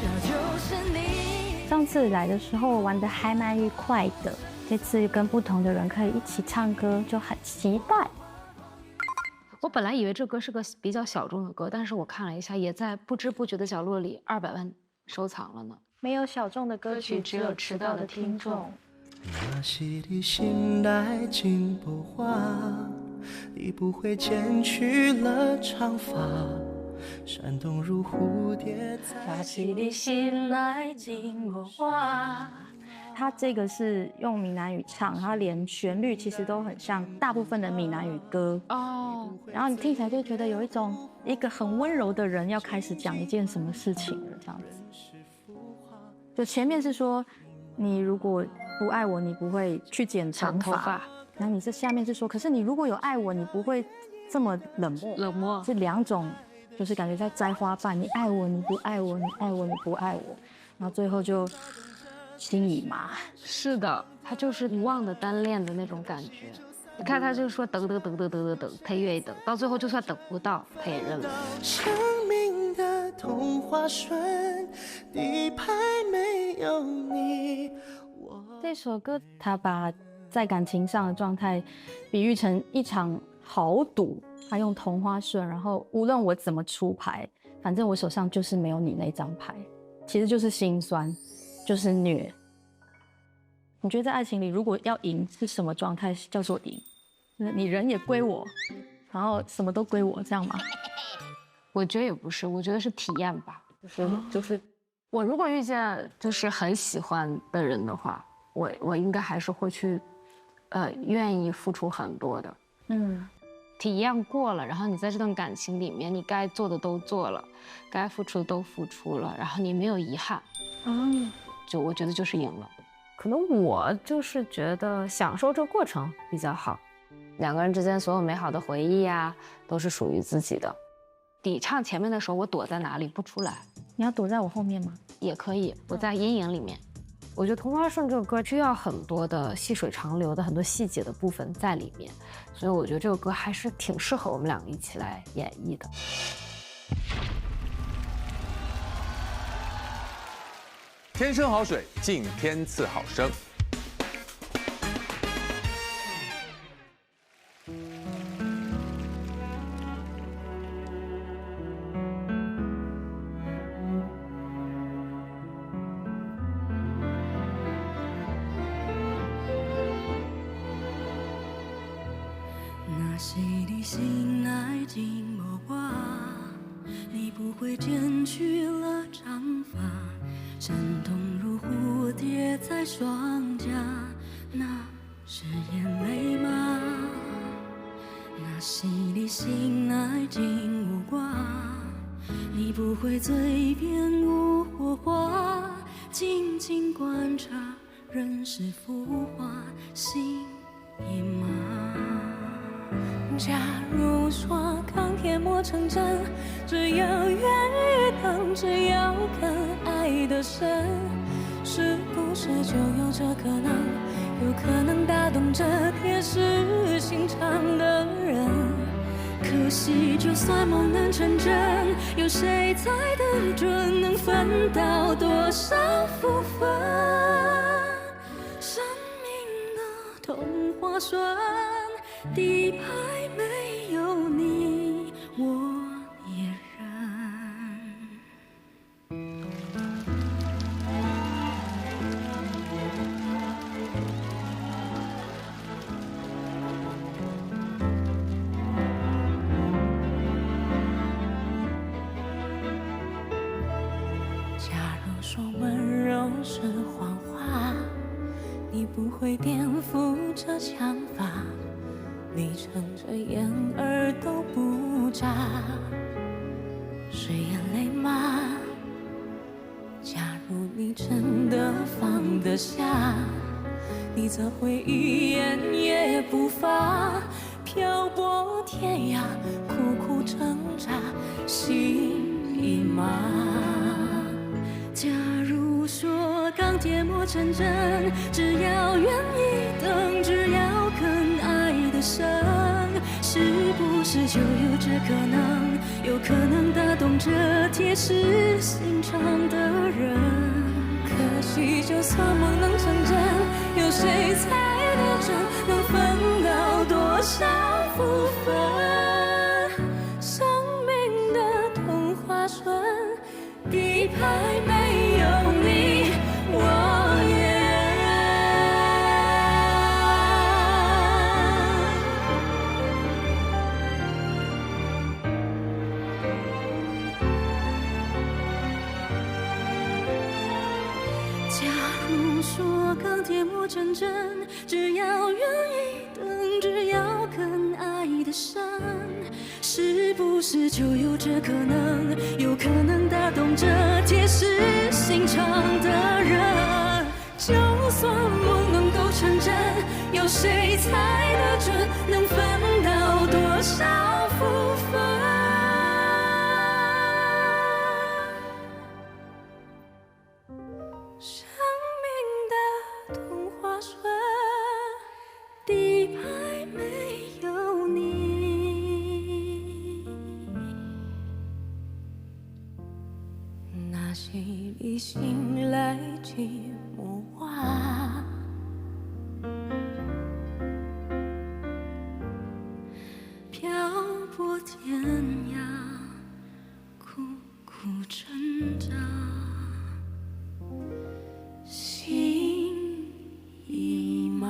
要就是你。上次来的时候玩得还蛮愉快的，这次跟不同的人可以一起唱歌，就很期待。我本来以为这歌是个比较小众的歌，但是我看了一下，也在不知不觉的角落里200万收藏了呢。没有小众的歌曲，只有迟到的听众。那时的心来静不化，你不会剪去了长发，闪动如蝴蝶。那时的心来静不化。它这个是用闽南语唱，它连旋律其实都很像大部分的闽南语歌哦。然后你听起来就觉得有一个很温柔的人要开始讲一件什么事情了，这样子。就前面是说，你如果不爱我，你不会去剪长发。然后你这下面是说，可是你如果有爱我，你不会这么冷漠。冷漠是2种，就是感觉在摘花瓣。你爱我，你不爱我；你爱我，你不爱我。然后最后就。心已麻，是的，他就是遗忘的单恋的那种感觉。你看，他就说等，他愿意等，到最后就算等不到，他也认了。生命的童话顺，底牌没有你。这首歌他把在感情上的状态比喻成一场豪赌，他用同花顺，然后无论我怎么出牌，反正我手上就是没有你那张牌，其实就是心酸。就是虐。你觉得在爱情里，如果要赢是什么状态叫做赢？你人也归我，然后什么都归我，这样吗？我觉得也不是，我觉得是体验吧。就是我如果遇见就是很喜欢的人的话，我应该还是会去，愿意付出很多的。体验过了，然后你在这段感情里面，你该做的都做了，该付出的都付出了，然后你没有遗憾。就我觉得就是赢了。可能我就是觉得享受这个过程比较好，2个人之间所有美好的回忆啊，都是属于自己的。你唱前面的时候，我躲在哪里不出来？你要躲在我后面吗？也可以，我在阴影里面。我觉得《同花顺》这个歌需要很多的细水长流的很多细节的部分在里面，所以我觉得这个歌还是挺适合我们2个一起来演绎的。天生好水，敬天赐好声。那时的心爱静无话，你不会剪去了长发。闪动如蝴蝶在双颊，那是眼泪吗？那时的心爱静无挂，你不会嘴边无火花，静静观察人世浮华，心假如说钢铁磨成针，只要愿意等，只要更爱得深，是不是就有这可能？有可能打动这铁石心肠的人。可惜，就算梦能成真，有谁猜得准能分到多少福分？生命的童话顺，底牌没有你，我也认。假如说温柔是谎话，你不会颠覆这想法，你睁着眼耳都不眨，是眼泪吗？假如你真的放得下，你则会一言也不发，漂泊天涯，苦苦挣扎，心已麻。假如说钢铁磨成针，只要愿意等，只要肯爱得深，是不是就有这可能？有可能打动这铁石心肠的人。可惜，就算梦能成真，有谁猜得准能分到多少福分？生命的童话顺，底牌没有你，我也假如说钢铁磨成针，只要愿意等，只要肯爱得深，是不是就有这可能？有可能打动这铁石心肠的人。就算梦能够成真，有谁猜得准能分到多少福分？生命的童话顺，底牌没有你。那洗礼醒来寂寞话，漂泊天涯，苦苦挣扎，心已麻。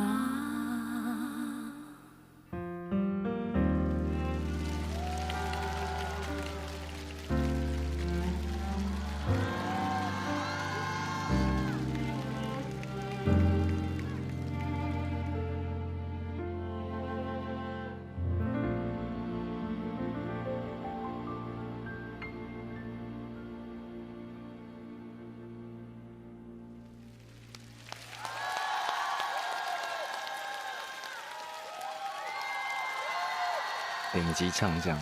顶级唱将，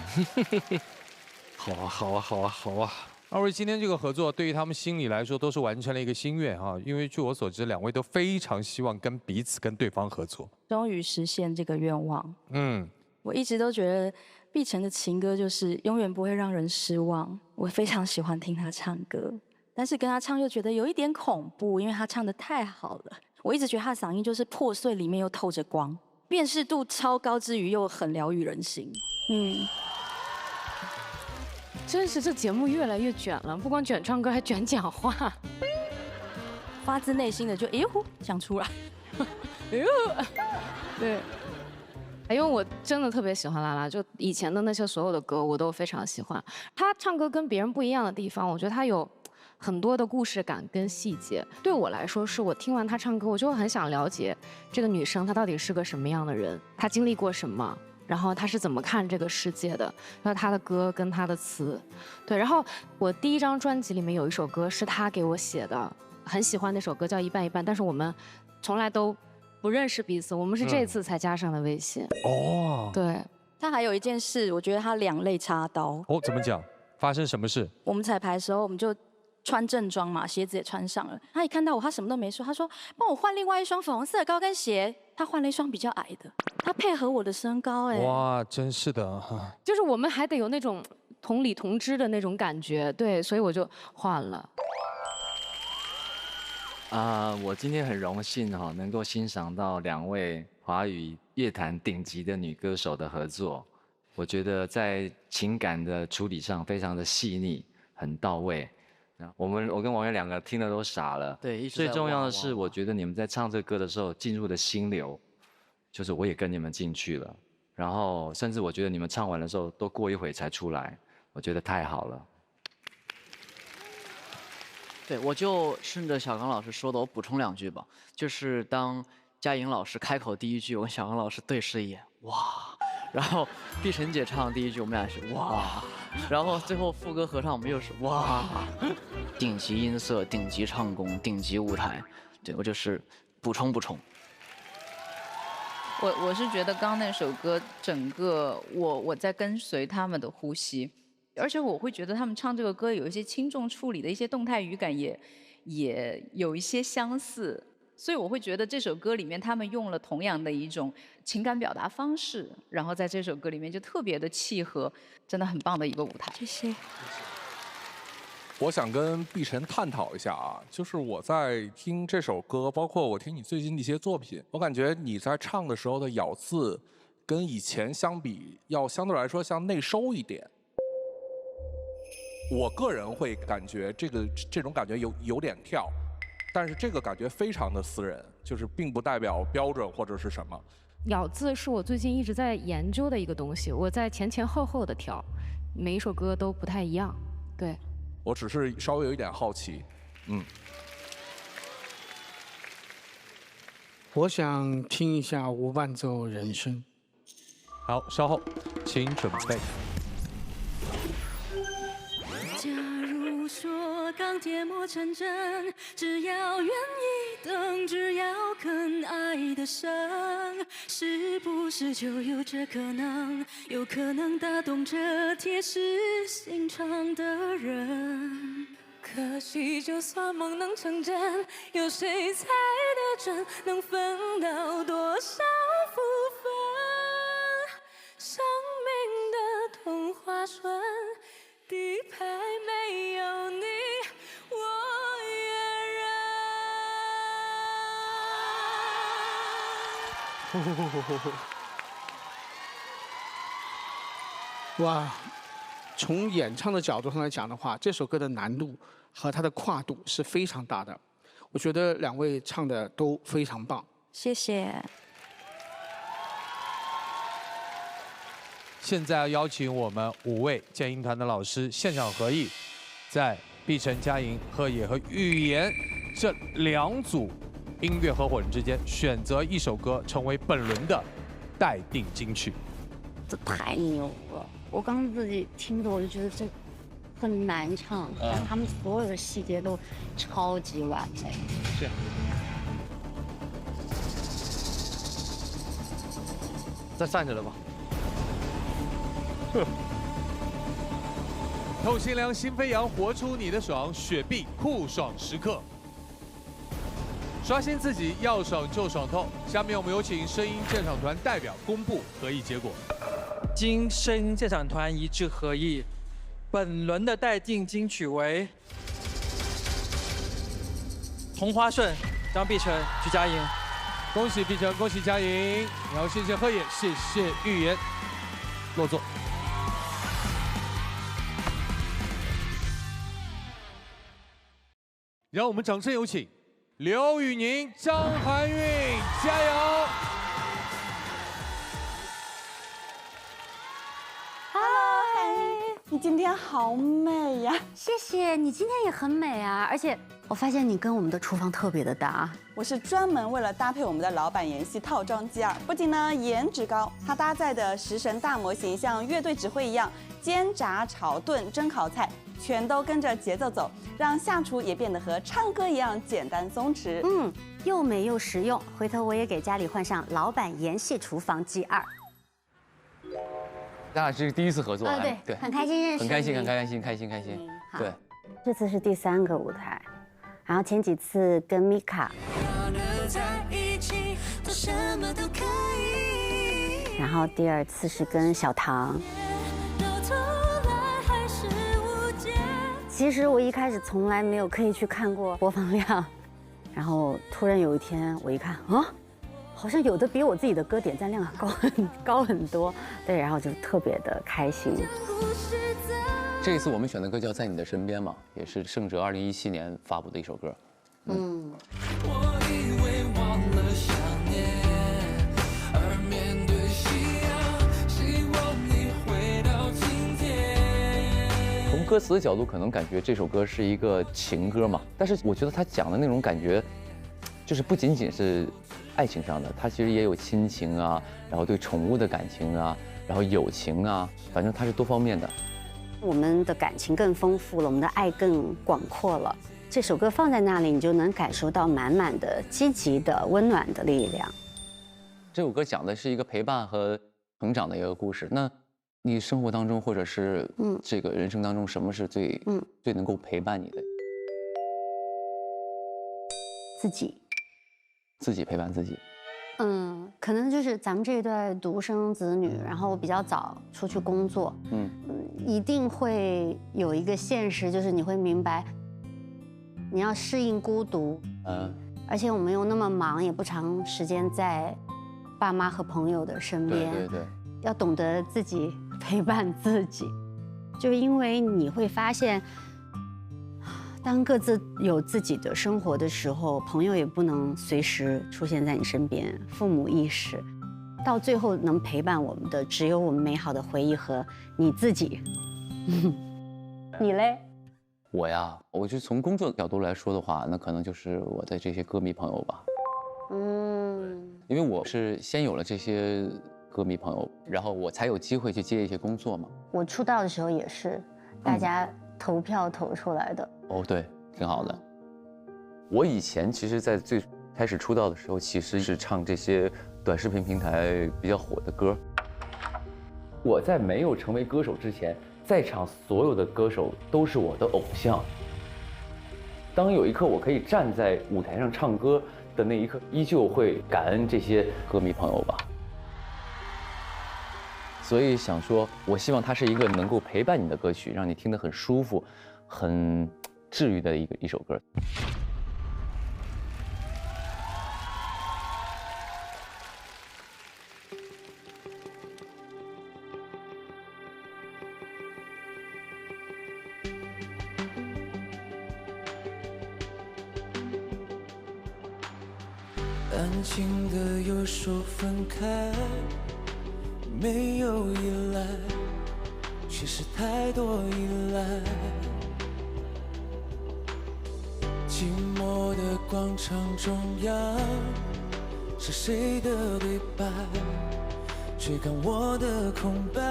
好啊，好啊，好啊，好啊！二位今天这个合作，对于他们心里来说都是完成了一个心愿哈。因为据我所知，两位都非常希望跟彼此、跟对方合作。终于实现这个愿望。嗯，我一直都觉得碧晨的情歌就是永远不会让人失望。我非常喜欢听他唱歌，但是跟他唱又觉得有一点恐怖，因为他唱得太好了。我一直觉得他的嗓音就是破碎里面又透着光，辨识度超高之余又很疗愈人心。真是这节目越来越卷了，不光卷唱歌，还卷讲话，发自内心的就哎呦讲出来，哎呦，对。因为我真的特别喜欢拉拉，就以前的那些所有的歌我都非常喜欢。他唱歌跟别人不一样的地方，我觉得他有很多的故事感跟细节。对我来说，是我听完他唱歌，我就很想了解这个女生她到底是个什么样的人，她经历过什么，然后她是怎么看这个世界的。那她的歌跟她的词，对。然后我第一张专辑里面有一首歌是他给我写的，很喜欢那首歌叫《一半一半》，但是我们从来都不认识彼此，我们是这次才加上的微信。哦，对，他还有一件事，我觉得他两肋插刀。哦，怎么讲？发生什么事？我们彩排的时候，我们就穿正装嘛，鞋子也穿上了。他一看到我，他什么都没说，他说帮我换另外一双粉红色的高跟鞋。他换了一双比较矮的，他配合我的身高，哎。哇，真是的哈。就是我们还得有那种同理同知的那种感觉，对，所以我就换了。我今天很荣幸哈，能够欣赏到2位华语乐坛顶级的女歌手的合作。我觉得在情感的处理上非常的细腻，很到位。我跟王源2个听了都傻了。对，一直最重要的是，我觉得你们在唱这歌的时候进入的心流，就是我也跟你们进去了。然后甚至我觉得你们唱完的时候都过一会才出来，我觉得太好了。对，我就顺着小刚老师说的，我补充2句吧。就是当嘉莹老师开口第1句，我跟小刚老师对视一眼，哇！然后碧晨姐唱第1句，我们俩是哇！然后最后副歌合唱，我们又是哇！顶级音色，顶级唱功，顶级舞台。对，我就是补充。我是觉得刚刚那首歌，整个我在跟随他们的呼吸。而且我会觉得他们唱这个歌有一些轻重处理的一些动态语感也有一些相似，所以我会觉得这首歌里面他们用了同样的一种情感表达方式，然后在这首歌里面就特别的契合，真的很棒的一个舞台。谢谢。我想跟碧晨探讨一下啊，就是我在听这首歌，包括我听你最近的一些作品，我感觉你在唱的时候的咬字跟以前相比，要相对来说像内收一点。我个人会感觉这种感觉有点跳，但是这个感觉非常的私人，就是并不代表标准或者是什么。咬字是我最近一直在研究的一个东西，我在前后的调，每一首歌都不太一样。对，我只是稍微有一点好奇，我想听一下无伴奏人声。好，稍后请准备。假如说钢铁磨成针，只要愿意等，只要肯爱得深，是不是就有这可能？有可能打动这铁石心肠的人。可惜，就算梦能成真，有谁猜得准能分到多少福分？生命的童话顺，底牌没有你，我也认。哇，从演唱的角度上来讲的话，这首歌的难度和它的跨度是非常大的。我觉得2位唱的都非常棒，谢谢。现在要邀请我们5位建音团的老师现场合艺，在碧晨、嘉莹、鹤野和玉妍这2组音乐合伙人之间选择一首歌成为本轮的待定金曲。这太牛了！我刚自己听着我就觉得这很难唱，但他们所有的细节都超级完美。是。再站着了吧。透心凉，心飞扬，活出你的爽，雪碧酷爽时刻。刷新自己，要爽就爽透。下面我们有请声音鉴赏团代表公布合议结果。经声音鉴赏团一致合议，本轮的待定金曲为《同花顺》，张碧晨、徐佳莹。恭喜碧晨，恭喜佳莹，然后谢谢鹤野，谢谢玉妍，落座。让我们掌声有请刘宇宁、张含韵，加油！ Hello， 你今天好美呀！谢谢，你今天也很美啊！而且我发现你跟我们的厨房特别的搭。我是专门为了搭配我们的老板妍希套装G2，不仅呢颜值高，它搭载的食神大模型像乐队指挥一样，煎炸炒炖蒸烤菜全都跟着节奏走，让下厨也变得和唱歌一样简单松弛。又美又实用。回头我也给家里换上老板妍希厨房G2。咱俩是第一次合作，对，很开心认识你，很开心，很开心，开心，开心。对，这次是第3个舞台，然后前几次跟米卡，然后第2次是跟小唐。其实我一开始从来没有刻意去看过播放量，然后突然有一天我一看啊，好像有的比我自己的歌点赞量高很多，对，然后就特别的开心。这一次我们选的歌叫《在你的身边》嘛，也是盛哲2017年发布的一首歌。嗯。从歌词的角度，可能感觉这首歌是一个情歌嘛，但是我觉得他讲的那种感觉，就是不仅仅是爱情上的，他其实也有亲情啊，然后对宠物的感情啊，然后友情啊，反正它是多方面的。我们的感情更丰富了，我们的爱更广阔了。这首歌放在那里，你就能感受到满满的积极的、温暖的力量。这首歌讲的是一个陪伴和成长的一个故事。那你生活当中，或者是这个人生当中，什么是最能够陪伴你的？自己。自己陪伴自己。可能就是咱们这一代独生子女，然后比较早出去工作，一定会有一个现实，就是你会明白，你要适应孤独，而且我们又那么忙，也不长时间在爸妈和朋友的身边，对，要懂得自己陪伴自己，就因为你会发现，当各自有自己的生活的时候，朋友也不能随时出现在你身边，父母亦是，到最后能陪伴我们的只有我们美好的回忆和你自己。你嘞？我呀，我就从工作角度来说的话，那可能就是我的这些歌迷朋友吧。因为我是先有了这些歌迷朋友，然后我才有机会去接一些工作嘛。我出道的时候也是，大家投票投出来的。哦，对，挺好的。我以前其实，在最开始出道的时候，其实是唱这些短视频平台比较火的歌。我在没有成为歌手之前，在场所有的歌手都是我的偶像。当有一刻我可以站在舞台上唱歌的那一刻，依旧会感恩这些歌迷朋友吧。所以想说，我希望它是一个能够陪伴你的歌曲，让你听得很舒服、很治愈的一首歌。安静的又说分开，没有依赖，却是太多依赖。寂寞的广场中央，是谁的对白，追赶我的空白。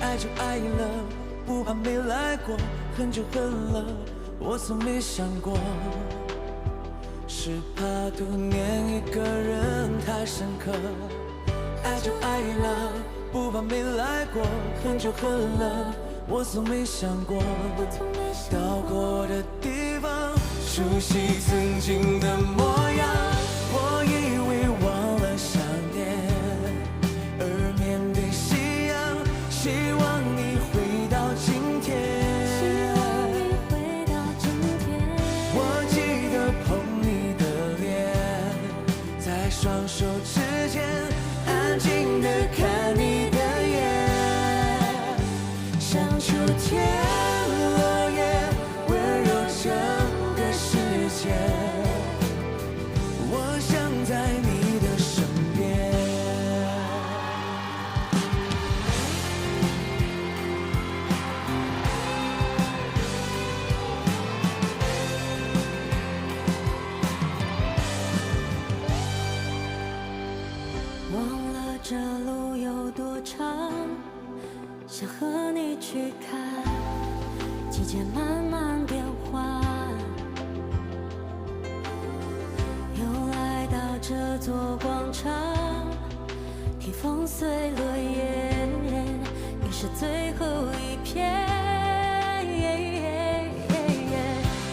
爱就爱了，不怕没来过，恨就恨了，我从没想过。是怕多念一个人太深刻，爱就爱了，不怕没来过，恨就恨了，我从没想过。到过的地方，熟悉曾经的模样，我以为忘了想念，而面对夕阳，希望你回到今天。双手之间，安静地看你的眼，像秋天落叶，温柔整个世界。我想在你的身边。这路有多长，想和你去看，季节慢慢变换，又来到这座广场，天披风碎落叶，你是最后一片。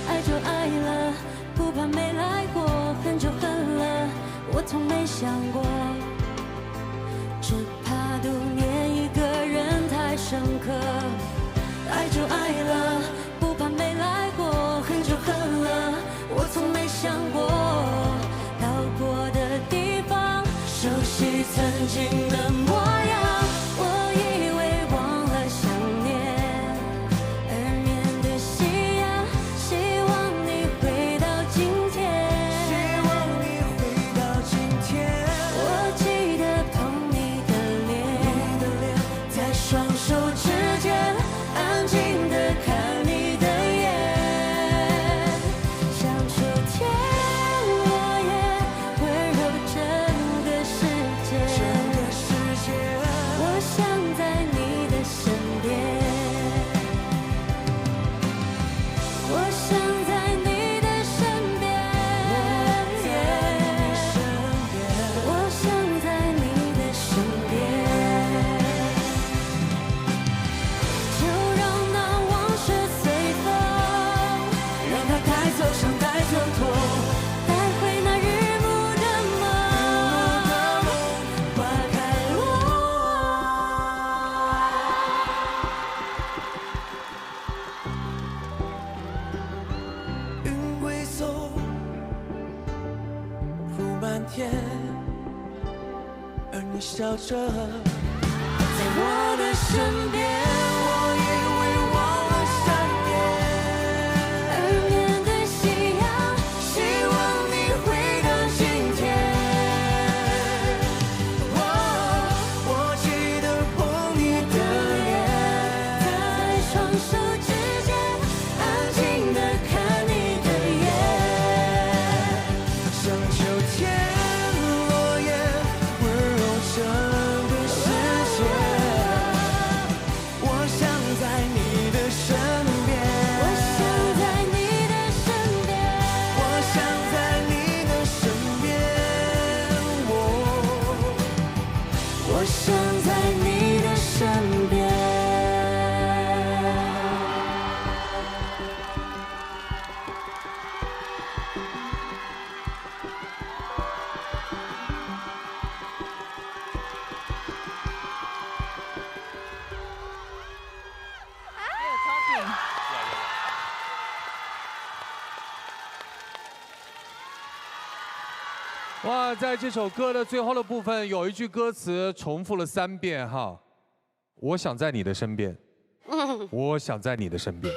爱就爱了，不怕没来过，恨就恨了，我从没想过，只怕读念一个人太深刻。爱就爱了，不怕没来过，恨就恨了，我从没想过，到过的地方，熟悉曾经的模样，我以为忘了想念，而面对夕阳，希望你回到今天，希望你回到今天。我记得碰你的脸，在双手之间，安静地看你的眼，像秋天落叶，温柔整个世界。我想在你的身边，我想在你的身边，我想在你的身边。就让那往事随风，让它带走伤，带走痛，带回那日暮的梦，花开落。云归走，铺满天，而你笑着，在我的身边。我以为忘了想念，而面对夕阳，希望你回到今天。我记得碰你的脸，在双手之间，安静地看你的眼，像秋天落叶，温柔整个世界。我想在你的身边，我想在你的身边，我想在你的身边，我想在你的身边。哇，在这首歌的最后的部分，有一句歌词重复了3遍哈，我想在你的身边，我想在你的身边。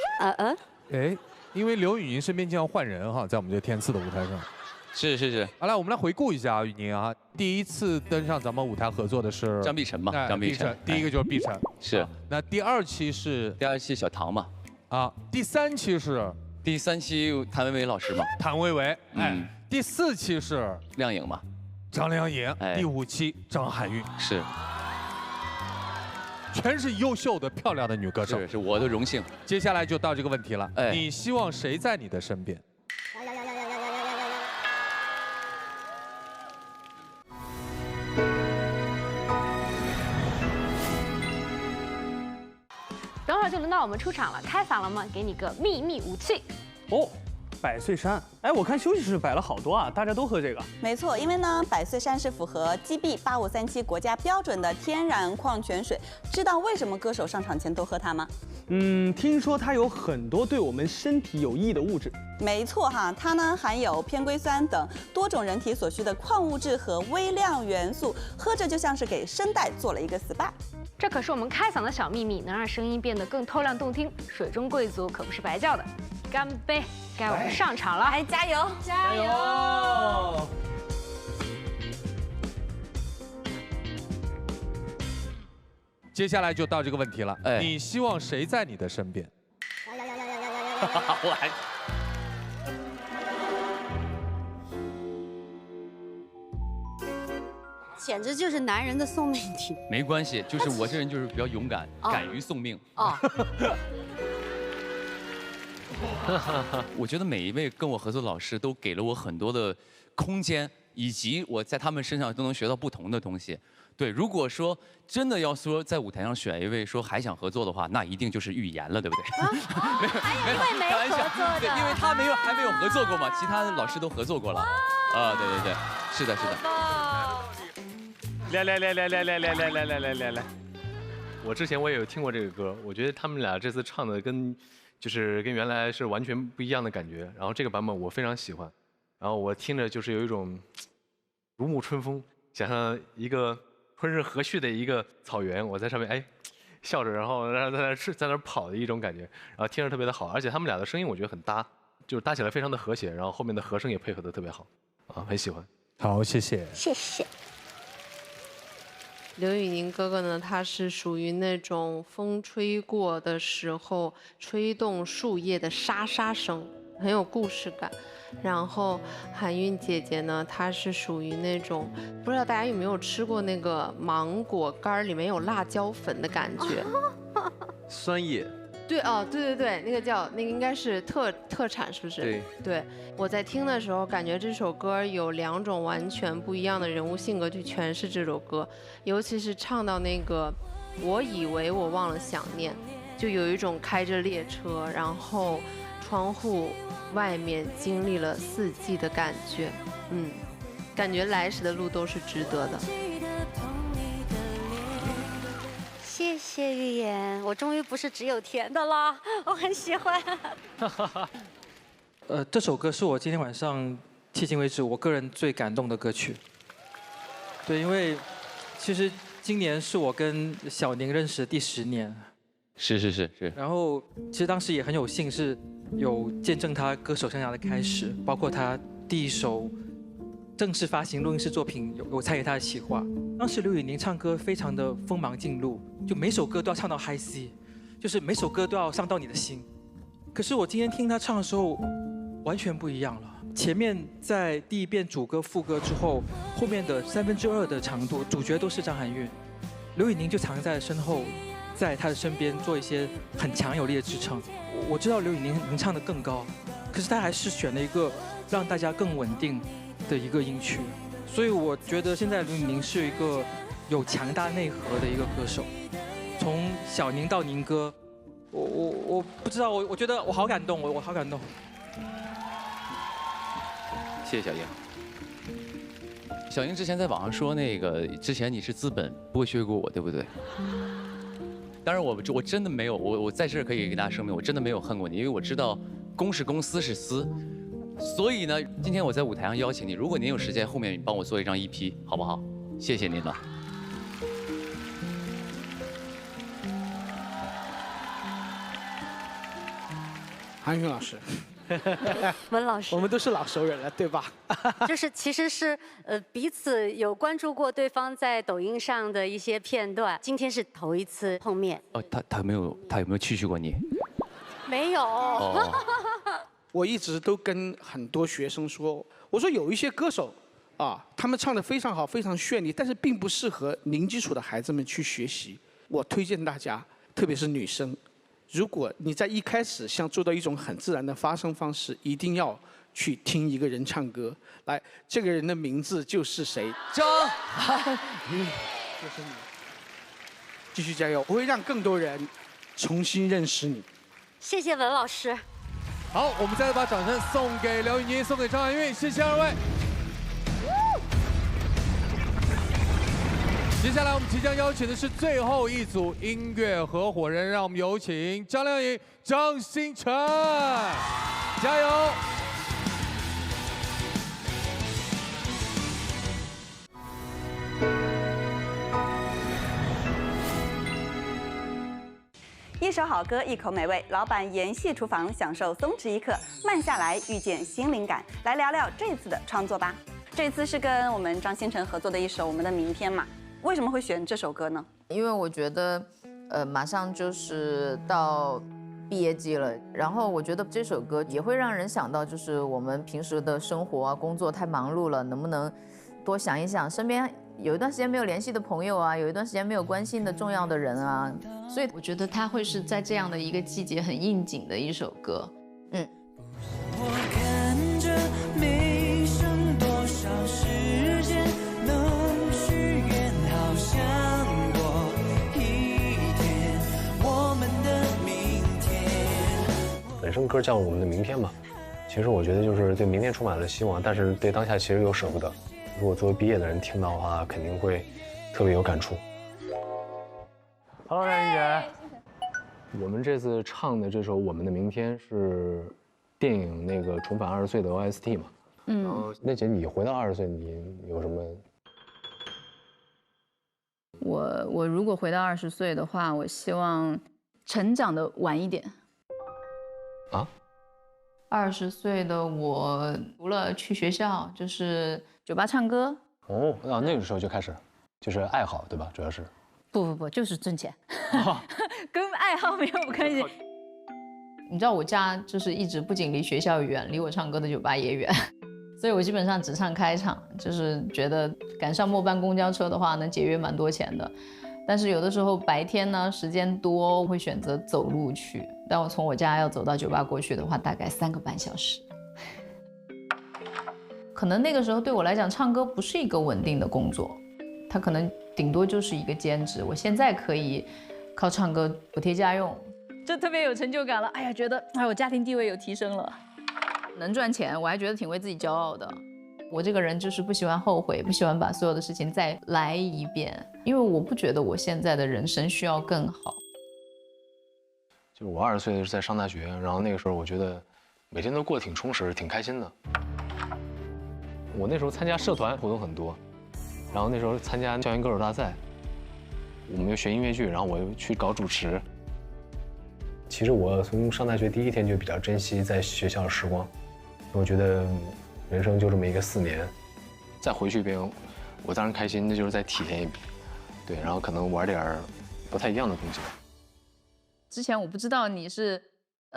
哎，因为刘宇宁身边经常换人哈，在我们这个天赐的舞台上。是。好，来我们来回顾一下啊，宇宁啊，第一次登上咱们舞台合作的是张碧晨嘛，张碧晨，第一个就是碧晨。是。那第2期是？第2期小唐嘛。啊，第3期是？第3期谭维维老师嘛。谭维维，哎。第4期是亮颖嘛，张靓颖。第5期张含韵。是，全是优秀的、漂亮的女歌手。是我的荣幸。接下来就到这个问题了，你希望谁在你的身边？等会儿就轮到我们出场了，开嗓了吗？给你个秘密武器。哦。百岁山，哎，我看休息室摆了好多啊，大家都喝这个。没错，因为呢，百岁山是符合 GB8537国家标准的天然矿泉水。知道为什么歌手上场前都喝它吗？听说它有很多对我们身体有益的物质。没错哈，它呢含有偏硅酸等多种人体所需的矿物质和微量元素，喝着就像是给声带做了一个 SPA。这可是我们开嗓的小秘密，能让声音变得更透亮动听。水中贵族可不是白叫的。干杯！该我们上场了，来加油，加油！接下来就到这个问题了，你希望谁在你的身边？我还。简直就是男人的送命题。没关系，就是我这人就是比较勇敢，敢于送命。哦。我觉得每一位跟我合作的老师都给了我很多的空间，以及我在他们身上都能学到不同的东西。对，如果说真的要说在舞台上选一位说还想合作的话，那一定就是预言了，对不对？因为没合作的，对，因为他还没有合作过嘛，其他的老师都合作过了。啊，对对对，是的，是的。来，我之前我也有听过这个歌，我觉得他们俩这次唱的跟原来是完全不一样的感觉。然后这个版本我非常喜欢，然后我听着就是有一种如沐春风，想象一个春日和煦的一个草原，我在上面笑着，然后在那跑的一种感觉，然后听着特别的好，而且他们俩的声音我觉得很搭，就是搭起来非常的和谐，然后后面的和声也配合的特别好，啊，很喜欢。好，谢谢。谢谢。刘宇宁哥哥呢，他是属于那种风吹过的时候吹动树叶的沙沙声，很有故事感。然后韩韵姐姐呢，她是属于那种不知道大家有没有吃过那个芒果干里面有辣椒粉的感觉，酸叶。对哦，对，那个应该是特产，是不是？对，我在听的时候感觉这首歌有2种完全不一样的人物性格去诠释这首歌，尤其是唱到那个我以为我忘了想念，就有一种开着列车，然后窗户外面经历了4季的感觉，感觉来时的路都是值得的。谢谢预言，我终于不是只有甜的了，我很喜欢。这首歌是我今天晚上迄今为止我个人最感动的歌曲。对，因为其实今年是我跟小宁认识的第10年。是。然后其实当时也很有幸是有见证他歌手生涯的开始，包括他第1首正式发行录音室作品有参与他的企划。当时刘宇宁唱歌非常的锋芒尽露，就每首歌都要唱到 high C， 就是每首歌都要伤到你的心。可是我今天听他唱的时候，完全不一样了。前面在第1遍主歌副歌之后，后面的2/3的长度，主角都是张含韵，刘宇宁就藏在身后，在他的身边做一些很强有力的支撑。我知道刘宇宁能唱得更高，可是他还是选了一个让大家更稳定的一个音区，所以我觉得现在刘宇宁是一个有强大内核的一个歌手。从小宁到宁哥，我不知道，我觉得我好感动，我好感动。谢谢小英。小英之前在网上说那个，之前你是资本剥削过我，对不对？当然我真的没有，我在这儿可以跟大家声明，我真的没有恨过你，因为我知道公是公，私是私。所以呢，今天我在舞台上邀请你，如果您有时间，后面你帮我做一张EP，好不好？谢谢您了。韩韵老师，文老师，我们都是老熟人了，对吧？就是其实是彼此有关注过对方在抖音上的一些片段，今天是头一次碰面。哦，他有没有蛐过你？没有。哦我一直都跟很多学生说，我说有一些歌手啊，他们唱得非常好，非常绚丽，但是并不适合零基础的孩子们去学习。我推荐大家，特别是女生，如果你在一开始想做到一种很自然的发声方式，一定要去听一个人唱歌。来，这个人的名字就是谁？张含韵，就是你。继续加油，我会让更多人重新认识你。谢谢文老师。好，我们再来把掌声送给刘宇宁，送给张含韵，谢谢2位。接下来我们即将邀请的是最后一组音乐合伙人，让我们有请张靓颖、张新成，加油！一首好歌，一口美味。老板研戏厨房，享受松弛一刻，慢下来，遇见新灵感。来聊聊这次的创作吧。这次是跟我们张新成合作的一首《我们的明天》嘛？为什么会选这首歌呢？因为我觉得，马上就是到毕业季了，然后我觉得这首歌也会让人想到，就是我们平时的生活啊、工作太忙碌了，能不能多想一想身边有一段时间没有联系的朋友啊，有一段时间没有关心的重要的人啊，所以我觉得它会是在这样的一个季节很应景的一首歌。我看着没剩多少时歌叫《我们的明天》嘛。其实我觉得就是对明天充满了希望，但是对当下其实又舍不得。如果作为毕业的人听到的话，肯定会特别有感触。Hello， 冉一姐。我们这次唱的这首《我们的明天》是电影那个《重返20岁》的 OST 嘛。然后那姐，你回到20岁，你有什么？我如果回到20岁的话，我希望成长的晚一点。啊？20岁的我除了去学校，就是酒吧唱歌。哦，那个时候就开始，就是爱好对吧？主要是。不，就是挣钱，跟爱好没有关系。你知道我家就是一直不仅离学校远，离我唱歌的酒吧也远，所以我基本上只唱开场，就是觉得赶上末班公交车的话能节约蛮多钱的。但是有的时候白天呢时间多，会选择走路去。但我从我家要走到酒吧过去的话，大概3个半小时。可能那个时候对我来讲，唱歌不是一个稳定的工作，它可能顶多就是一个兼职。我现在可以靠唱歌补贴家用，就特别有成就感了。哎呀，觉得我家庭地位有提升了，能赚钱，我还觉得挺为自己骄傲的。我这个人就是不喜欢后悔，不喜欢把所有的事情再来一遍，因为我不觉得我现在的人生需要更好。就是我20岁的是在上大学，然后那个时候我觉得每天都过得挺充实、挺开心的。我那时候参加社团活动很多，然后那时候参加校园歌手大赛，我们又学音乐剧，然后我又去搞主持。其实我从上大学第一天就比较珍惜在学校的时光，我觉得人生就这么一个4年，再回去一遍，我当然开心，那就是再体验一遍，对，然后可能玩点不太一样的东西吧。之前我不知道你是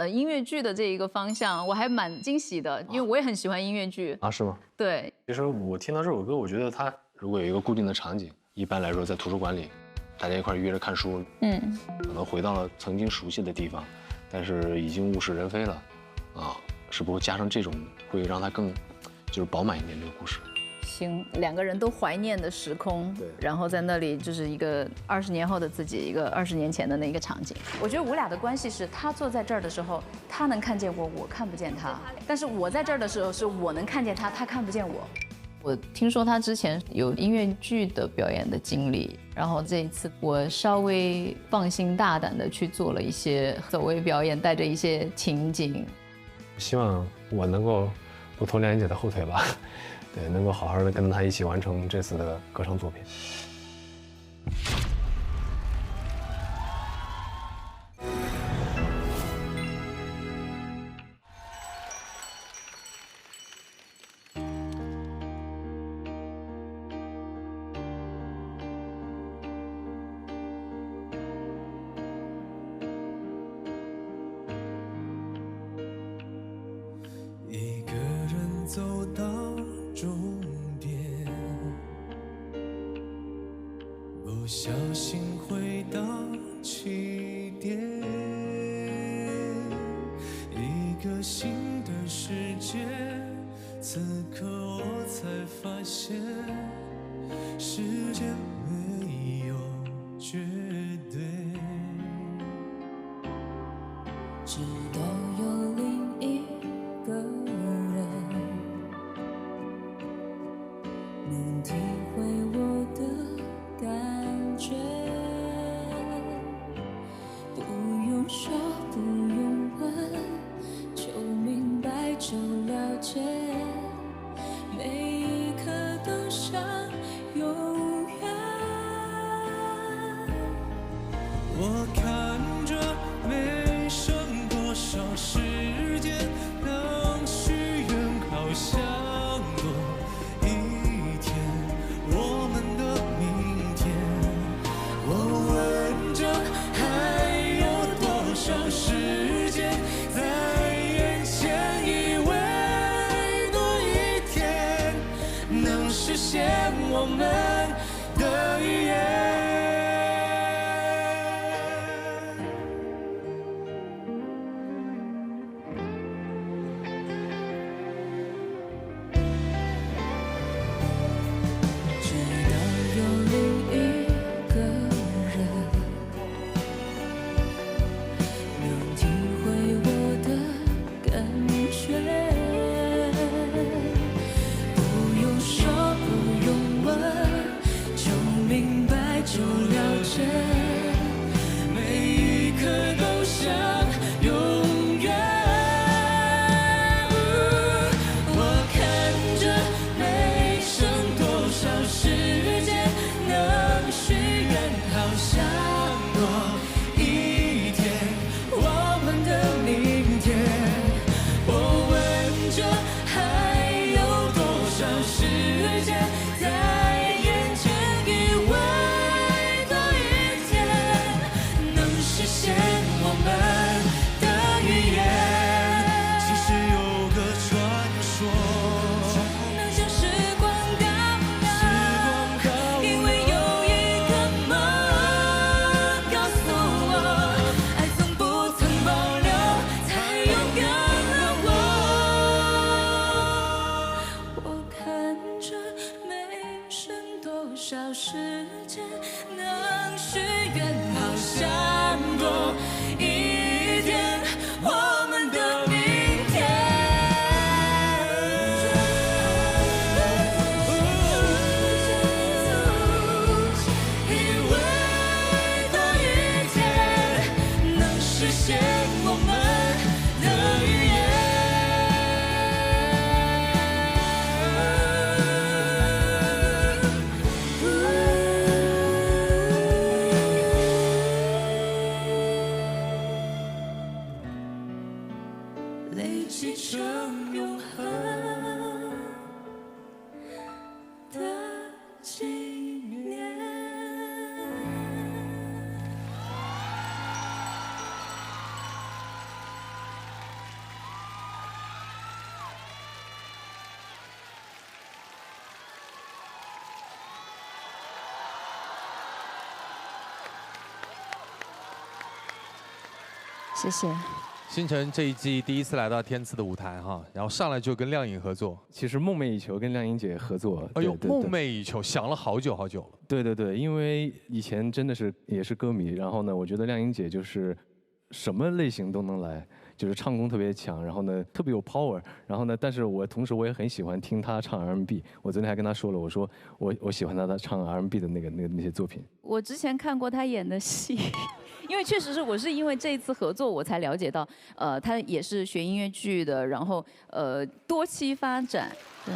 音乐剧的这一个方向，我还蛮惊喜的，因为我也很喜欢音乐剧啊，是吗？对，其实我听到这首歌，我觉得它如果有一个固定的场景，一般来说在图书馆里，大家一块约着看书，可能回到了曾经熟悉的地方，但是已经物是人非了，啊，是不是加上这种会让它更就是饱满一点这个故事？行，2个人都怀念的时空，对，然后在那里就是一个20年后的自己，一个20年前的那一个场景。我觉得我俩的关系是，他坐在这儿的时候，他能看见我，我看不见他；但是我在这儿的时候，是我能看见他，他看不见我。我听说他之前有音乐剧的表演的经历，然后这一次我稍微放心大胆的去做了一些走位表演，带着一些情景。希望我能够不拖冉姐的后腿吧。对，能够好好的跟他一起完成这次的歌唱作品。一个人走到终点，不小心回到起点，一个新的世界，此刻我才发现，世界没有绝对，直到有另一个人能体会我的感觉，不用说，不用问，就明白，就了解，每一刻都像永远。我看着没剩多少时间，当许愿好像多一天，我们的明天。我问着还有多少时间在眼前，以为多一天能实现我们的预言。直到有另一个人能体会我的少时间能许愿？好想多一点我们的明天。因为多一天能实现我们的预言。累积成永恒的纪念。谢谢。星辰这一季第一次来到天赐的舞台哈，然后上来就跟亮颖合作。其实梦寐以求跟亮颖姐合作。哎呦，对梦寐以求，想了好久好久了。对对对，因为以前真的是也是歌迷，然后呢，我觉得亮颖姐就是什么类型都能来，就是唱功特别强，然后呢特别有 power， 然后呢，但是我同时我也很喜欢听她唱 R&B， 我昨天还跟她说了，我说我喜欢她的唱 R&B 的那些作品。我之前看过她演的戏，因为确实是我是因为这一次合作我才了解到，她也是学音乐剧的，然后多期发展。对。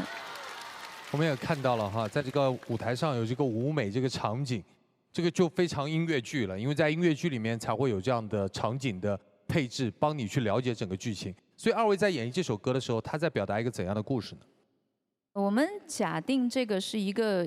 我们也看到了哈，在这个舞台上有这个舞美这个场景，这个就非常音乐剧了，因为在音乐剧里面才会有这样的场景的配置，帮你去了解整个剧情。所以二位在演绎这首歌的时候，他在表达一个怎样的故事呢？我们假定这个是一个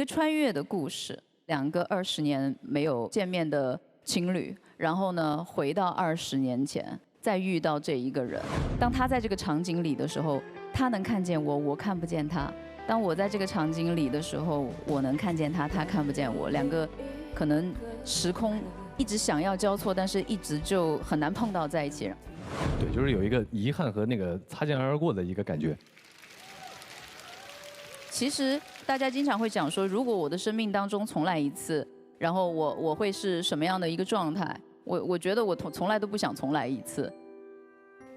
穿越的故事，两个20年没有见面的情侣，然后呢回到20年前，再遇到这一个人。当他在这个场景里的时候，他能看见我，我看不见他。当我在这个场景里的时候，我能看见他，他看不见我。两个可能时空一直想要交错，但是一直就很难碰到在一起。对，就是有一个遗憾和那个擦肩而过的一个感觉。其实大家经常会讲说，如果我的生命当中重来一次，然后我会是什么样的一个状态？我觉得我从来都不想重来一次。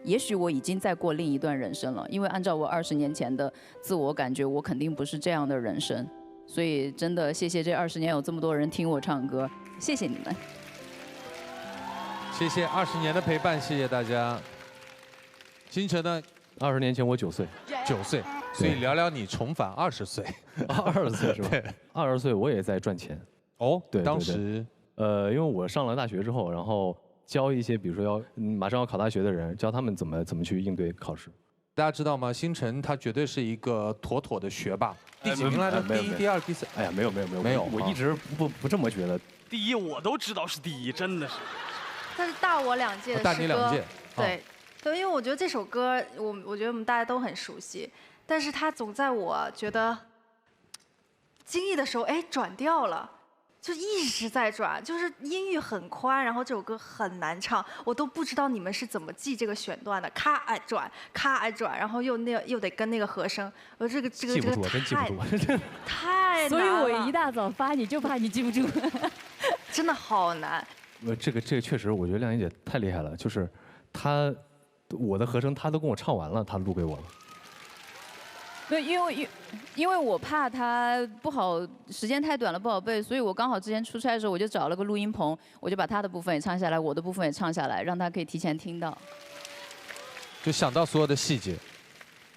也许我已经在过另一段人生了，因为按照我20年前的自我感觉，我肯定不是这样的人生。所以真的谢谢这20年有这么多人听我唱歌，谢谢你们。谢谢20年的陪伴，谢谢大家。星辰呢？20年前我9岁，9岁，所以聊聊你重返20岁，20岁是吧？对，20岁我也在赚钱。哦，对，当时，因为我上了大学之后，然后教一些，比如说马上要考大学的人，教他们怎么去应对考试。大家知道吗？星辰他绝对是一个妥妥的学霸。第几名来着？第1、第2、第3。哎呀，没有，我一直不这么觉得。第一我都知道是第一，真的是。他是大我2届的师哥。大你2届。对，对，因为我觉得这首歌，我觉得我们大家都很熟悉，但是他总在我觉得惊异的时候，哎，转调了。就一直在转，就是音域很宽，然后这首歌很难唱，我都不知道你们是怎么记这个选段的，咔哎转，咔哎转，然后又得跟那个和声，这个记不住，真记不住，太难了。所以我一大早发你就怕你记不住，真的好难。这个确实，我觉得亮颖姐太厉害了，就是我的和声她都跟我唱完了，她录给我了。对，因为我怕他不好，时间太短了不好背，所以我刚好之前出差的时候，我就找了个录音棚，我就把他的部分也唱下来，我的部分也唱下来，让他可以提前听到。就想到所有的细节。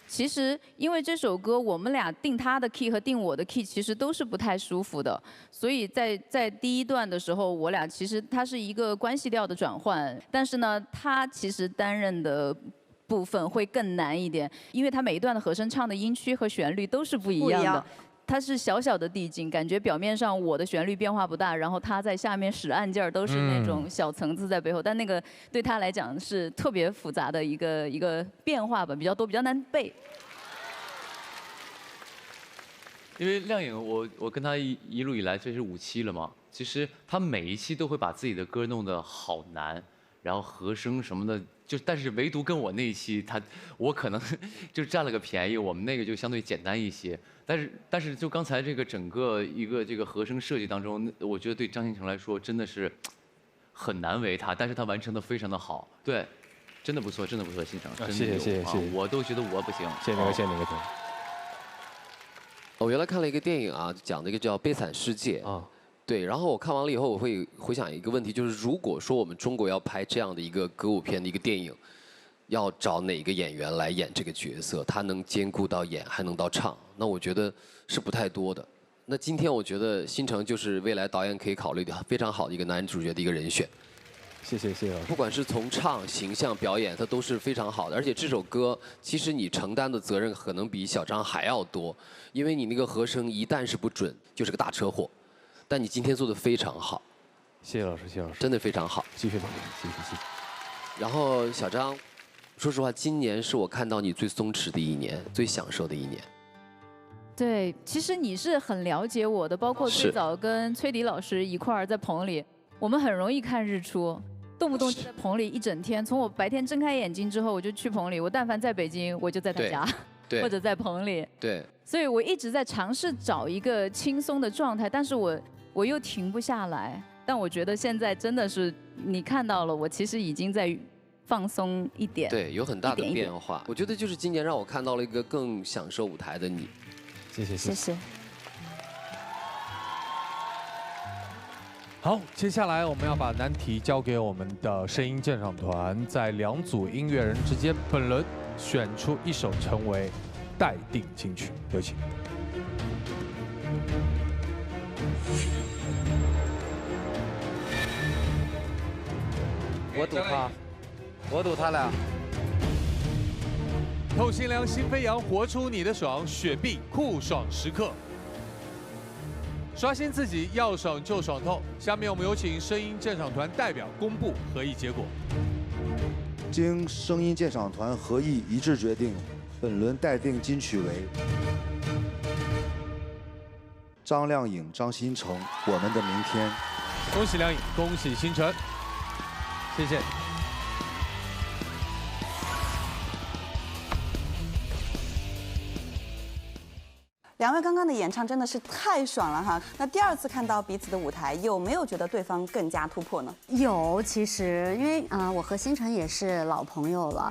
其实因为这首歌，我们俩定他的 key 和定我的 key 其实都是不太舒服的，所以在第一段的时候，我俩其实它是一个关系调的转换，但是呢，他其实担任的部分会更难一点，因为它每一段的和声唱的音区和旋律都是不一样的。它是小小的递进，感觉表面上我的旋律变化不大，然后他在下面使按劲儿，都是那种小层次在背后，但那个对他来讲是特别复杂的一个变化吧，比较多，比较难背。因为亮颖，我跟他一路以来这是5期了嘛，其实他每一期都会把自己的歌弄得好难，然后和声什么的但是唯独跟我那一期我可能就占了个便宜，我们那个就相对简单一些。但是就刚才这个整个一个这个和声设计当中，我觉得对张新成来说真的是很难为他，但是他完成的非常的好，对，真的不错，真的不错，新成，真的谢谢，我都觉得我不行，谢谢哪个，谢谢哪个同学。我原来看了一个电影啊，讲的一个叫《悲惨世界》啊，对，然后我看完了以后，我会回想一个问题，就是如果说我们中国要拍这样的一个歌舞片的一个电影，要找哪个演员来演这个角色，他能兼顾到演还能到唱，那我觉得是不太多的。那今天我觉得新成就是未来导演可以考虑的非常好的一个男主角的一个人选。谢谢。不管是从唱、形象、表演，它都是非常好的。而且这首歌，其实你承担的责任可能比小张还要多，因为你那个和声一旦是不准，就是个大车祸。但你今天做的非常好。谢谢老师，真的非常好。继续努力，继续。然后小张，说实话，今年是我看到你最松弛的一年，最享受的一年。对，其实你是很了解我的，包括最早跟崔迪老师一块儿在棚里，我们很容易看日出。动不动就在棚里一整天，从我白天睁开眼睛之后，我就去棚里。我但凡在北京，我就在他家，或者在棚里。对。所以我一直在尝试找一个轻松的状态，但是我又停不下来。但我觉得现在真的是你看到了，我其实已经在放松一点。对，有很大的变化。我觉得就是今年让我看到了一个更享受舞台的你。谢谢。好，接下来我们要把难题交给我们的声音鉴赏团，在2组音乐人之间本轮选出一首成为待定金曲，有请。我赌他俩。透心凉，心飞扬，活出你的爽，雪碧酷爽时刻。刷新自己，要爽就爽透。下面我们有请声音鉴赏团代表公布合议结果。经声音鉴赏团合议一致决定，本轮待定金曲为张靓颖、张新成《我们的明天》。恭喜靓颖，恭喜新成，谢谢。两位刚刚的演唱真的是太爽了哈！那第2次看到彼此的舞台，有没有觉得对方更加突破呢？有，其实因为我和新成也是老朋友了，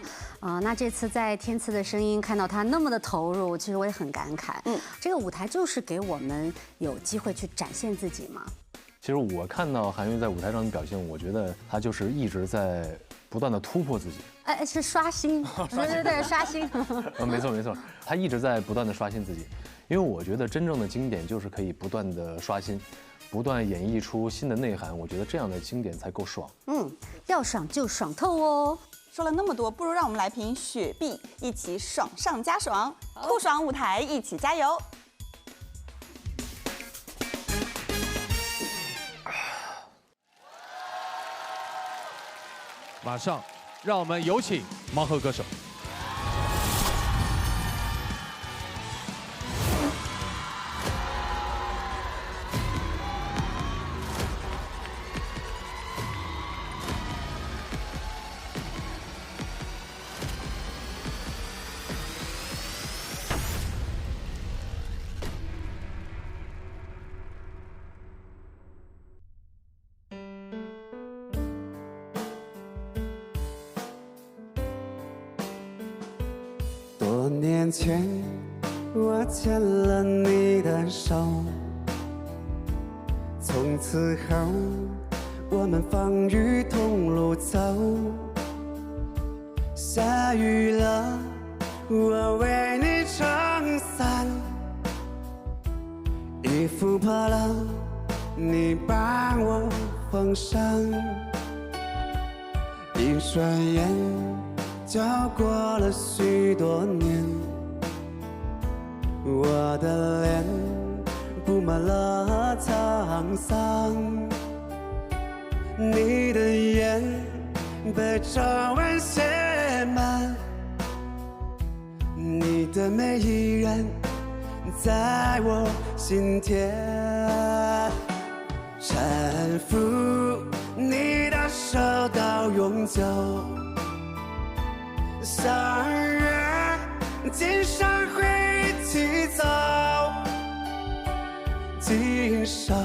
那这次在天赐的声音看到他那么的投入，其实我也很感慨。这个舞台就是给我们有机会去展现自己嘛。其实我看到韩娱在舞台上的表现，我觉得他就是一直在不断的突破自己。哎，是刷新，对，刷新。没错，他一直在不断的刷新自己。因为我觉得真正的经典就是可以不断的刷新，不断演绎出新的内涵。我觉得这样的经典才够爽。要爽就爽透哦。说了那么多，不如让我们来瓶雪碧，一起爽上加爽，酷爽舞台一起加油。马上，让我们有请盲盒歌手。多年前，我牵了你的手，从此后我们风雨同路走。下雨了，我为你撑伞；衣服破了，你帮我缝上。一转眼就过了许多年，我的脸布满了沧桑，你的眼被皱纹写满，你的美依然在我心田，搀扶你的手到永久。相约，今生会一起走。今生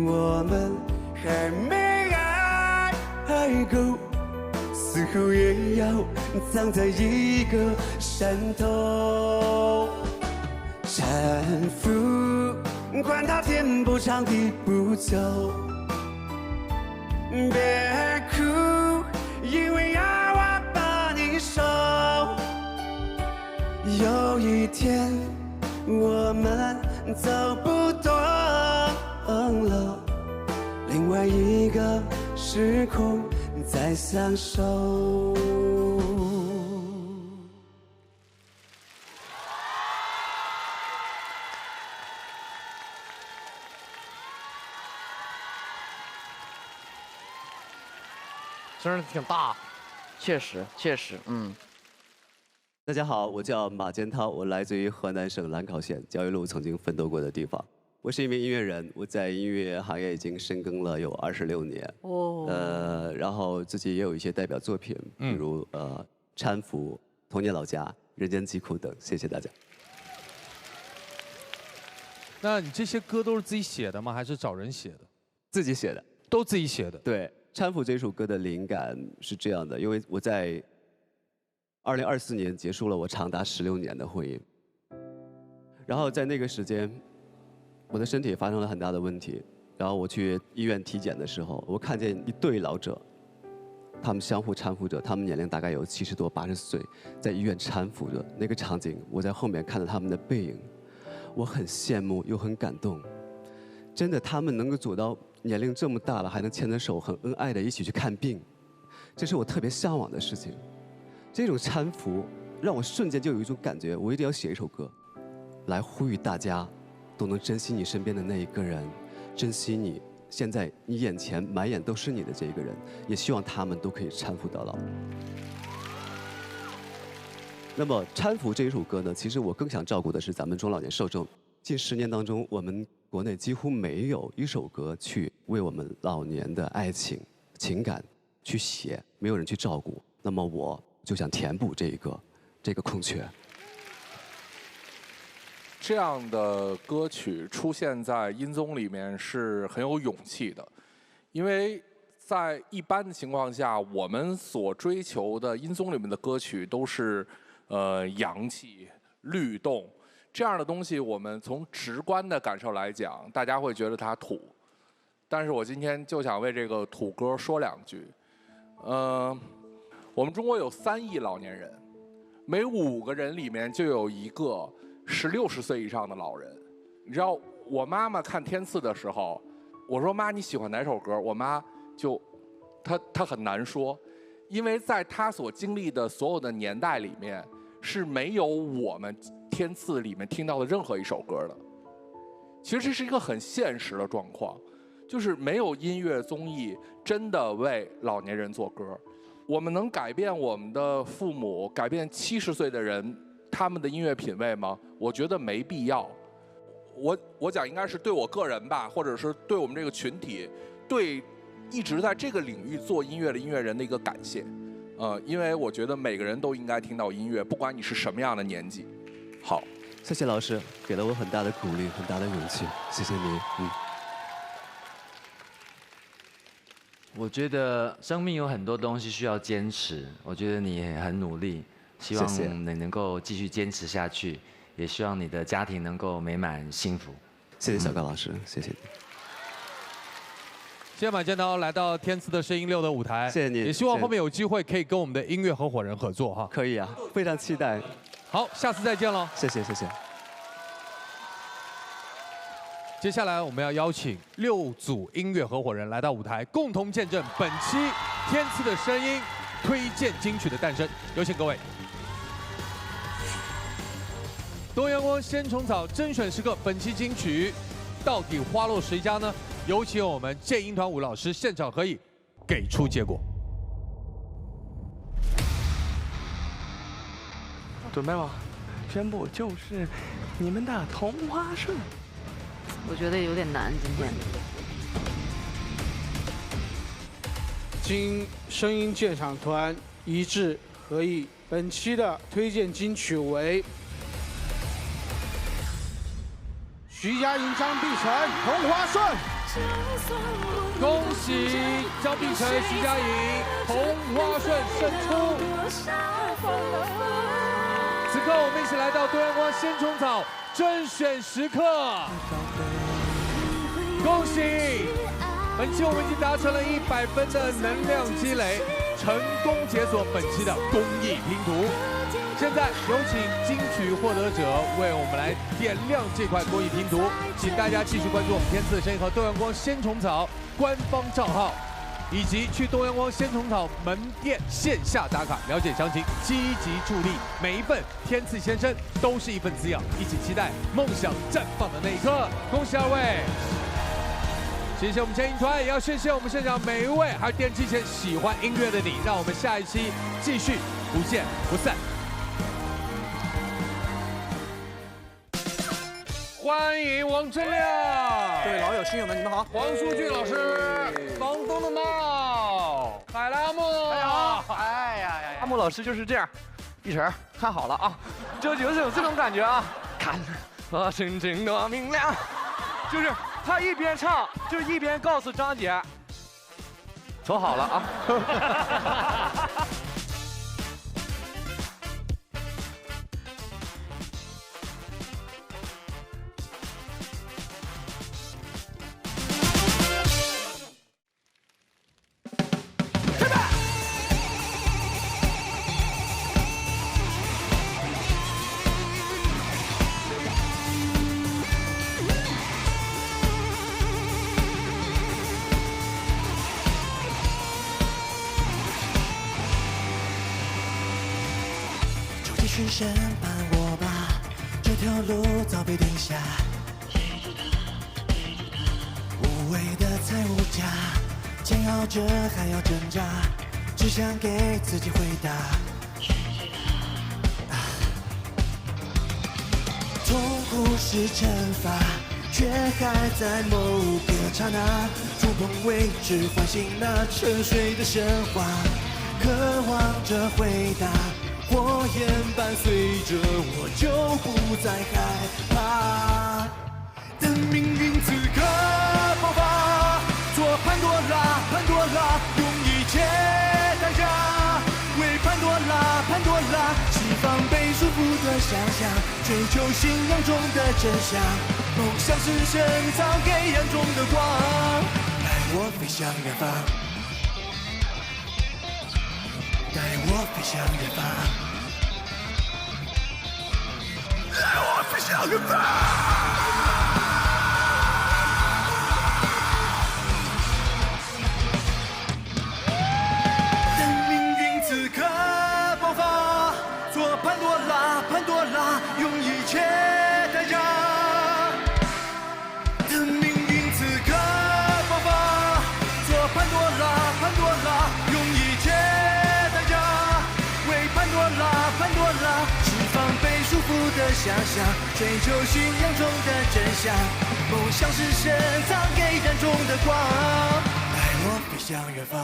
我们还没爱够，死后也要葬在一个山头。搀扶，管他天不长地不久。别哭，因为要我把你守。有一天我们走不动了，另外一个时空在相守。声儿挺大，确实，大家好，我叫马坚涛，我来自于河南省兰考县，焦裕禄曾经奋斗过的地方。我是一名音乐人，我在音乐行业已经深耕了有26年。然后自己也有一些代表作品，比如搀扶、童年老家、人间疾苦等。谢谢大家。那你这些歌都是自己写的吗？还是找人写的？自己写的，都自己写的。对，搀扶这首歌的灵感是这样的，因为我在2024年结束了我长达16年的婚姻，然后在那个时间，我的身体发生了很大的问题，然后我去医院体检的时候，我看见一对老者，他们相互搀扶着，他们年龄大概有70多、80岁，在医院搀扶着，那个场景，我在后面看到他们的背影，我很羡慕又很感动，真的，他们能够走到年龄这么大了，还能牵着手，很恩爱的一起去看病，这是我特别向往的事情。这种搀扶让我瞬间就有一种感觉，我一定要写一首歌，来呼吁大家都能珍惜你身边的那一个人，珍惜你现在你眼前满眼都是你的这一个人，也希望他们都可以搀扶到老。那么搀扶这一首歌呢，其实我更想照顾的是咱们中老年受众。近10年当中，我们国内几乎没有一首歌去为我们老年的爱情、情感去写，没有人去照顾。那么我就想填补这个空缺。这样的歌曲出现在音综里面是很有勇气的，因为在一般的情况下，我们所追求的音综里面的歌曲都是洋气、律动这样的东西。我们从直观的感受来讲，大家会觉得它土。但是我今天就想为这个土歌说2句。我们中国有3亿老年人，每5个人里面就有1个是60岁以上的老人。你知道，我妈妈看天赐的时候，我说妈你喜欢哪首歌？我妈就，她很难说，因为在她所经历的所有的年代里面，是没有我们天赐里面听到的任何一首歌的。其实这是一个很现实的状况，就是没有音乐综艺真的为老年人做歌。我们能改变我们的父母，改变70岁的人他们的音乐品味吗？我觉得没必要。我讲应该是对我个人吧，或者是对我们这个群体，对一直在这个领域做音乐的音乐人的一个感谢。因为我觉得每个人都应该听到音乐，不管你是什么样的年纪。好，谢谢老师，给了我很大的鼓励，很大的勇气，谢谢你。我觉得生命有很多东西需要坚持，我觉得你很努力，希望你能够继续坚持下去，也希望你的家庭能够美满幸福。谢谢小高老师，谢谢你。谢谢马建涛来到天赐的声音6的舞台，谢谢你，也希望后面有机会可以跟我们的音乐合伙人合作哈。可以啊，非常期待。好，下次再见喽。谢谢谢谢。接下来我们要邀请6组音乐合伙人来到舞台，共同见证本期天赐的声音推荐金曲的诞生。有请各位。多阳光鲜虫草甄选时刻，本期金曲到底花落谁家呢？有请我们剑鹰团舞老师现场合影，给出结果。准备了，宣布就是你们的同花顺。我觉得有点难，今天。经声音鉴赏团一致合议本期的推荐金曲为徐佳莹、张碧晨《同花顺》。恭喜张碧晨、徐佳莹，《同花顺》胜出。此刻我们一起来到多阳光鲜虫草甄选时刻，恭喜！本期我们已经达成了100分的能量积累，成功解锁本期的公益拼图。现在有请金曲获得者为我们来点亮这块公益拼图，请大家继续关注我们天赐的声音和多阳光鲜虫草官方账号，以及去多阳光鲜虫草门店线下打卡了解详情，积极助力，每一份天赐先生都是一份滋养，一起期待梦想绽放的那一刻。恭喜二位！谢谢我们牵引团，也要谢谢我们现场每一位还有电机前喜欢音乐的你，让我们下一期继续不见不散。欢迎王铮亮，各位老友新友们，你们好。黄舒骏老师，房东的猫，海来阿木，大家好。哎呀，阿木老师就是这样，一晨看好了啊，就是有这种感觉啊，看我真正的明亮，就是他一边唱，就是一边告诉张姐，走好了啊。去审判我吧，这条路早被定下。无谓的财务家，煎熬着还要挣扎，只想给自己回答。痛苦是惩罚，却还在某个刹那触碰未知，唤醒那沉睡的神话，渴望着回答。火焰伴随着我，就不再害怕。等命运此刻爆发，做潘多拉，潘多拉，用一切代价，为潘多拉，潘多拉，释放被束缚的想象，追求信仰中的真相。梦想是深藏黑暗中的光，带我飞向远方。带我飞向远方，带我飞向远方。等命运此刻爆发，做潘多拉，潘多拉，用一切代价。等命运此刻爆发，做潘多拉，潘多拉，用一切。潘多拉，释放被束缚的想象，追求信仰中的真相。梦想是深藏黑暗中的光，带我飞向远方。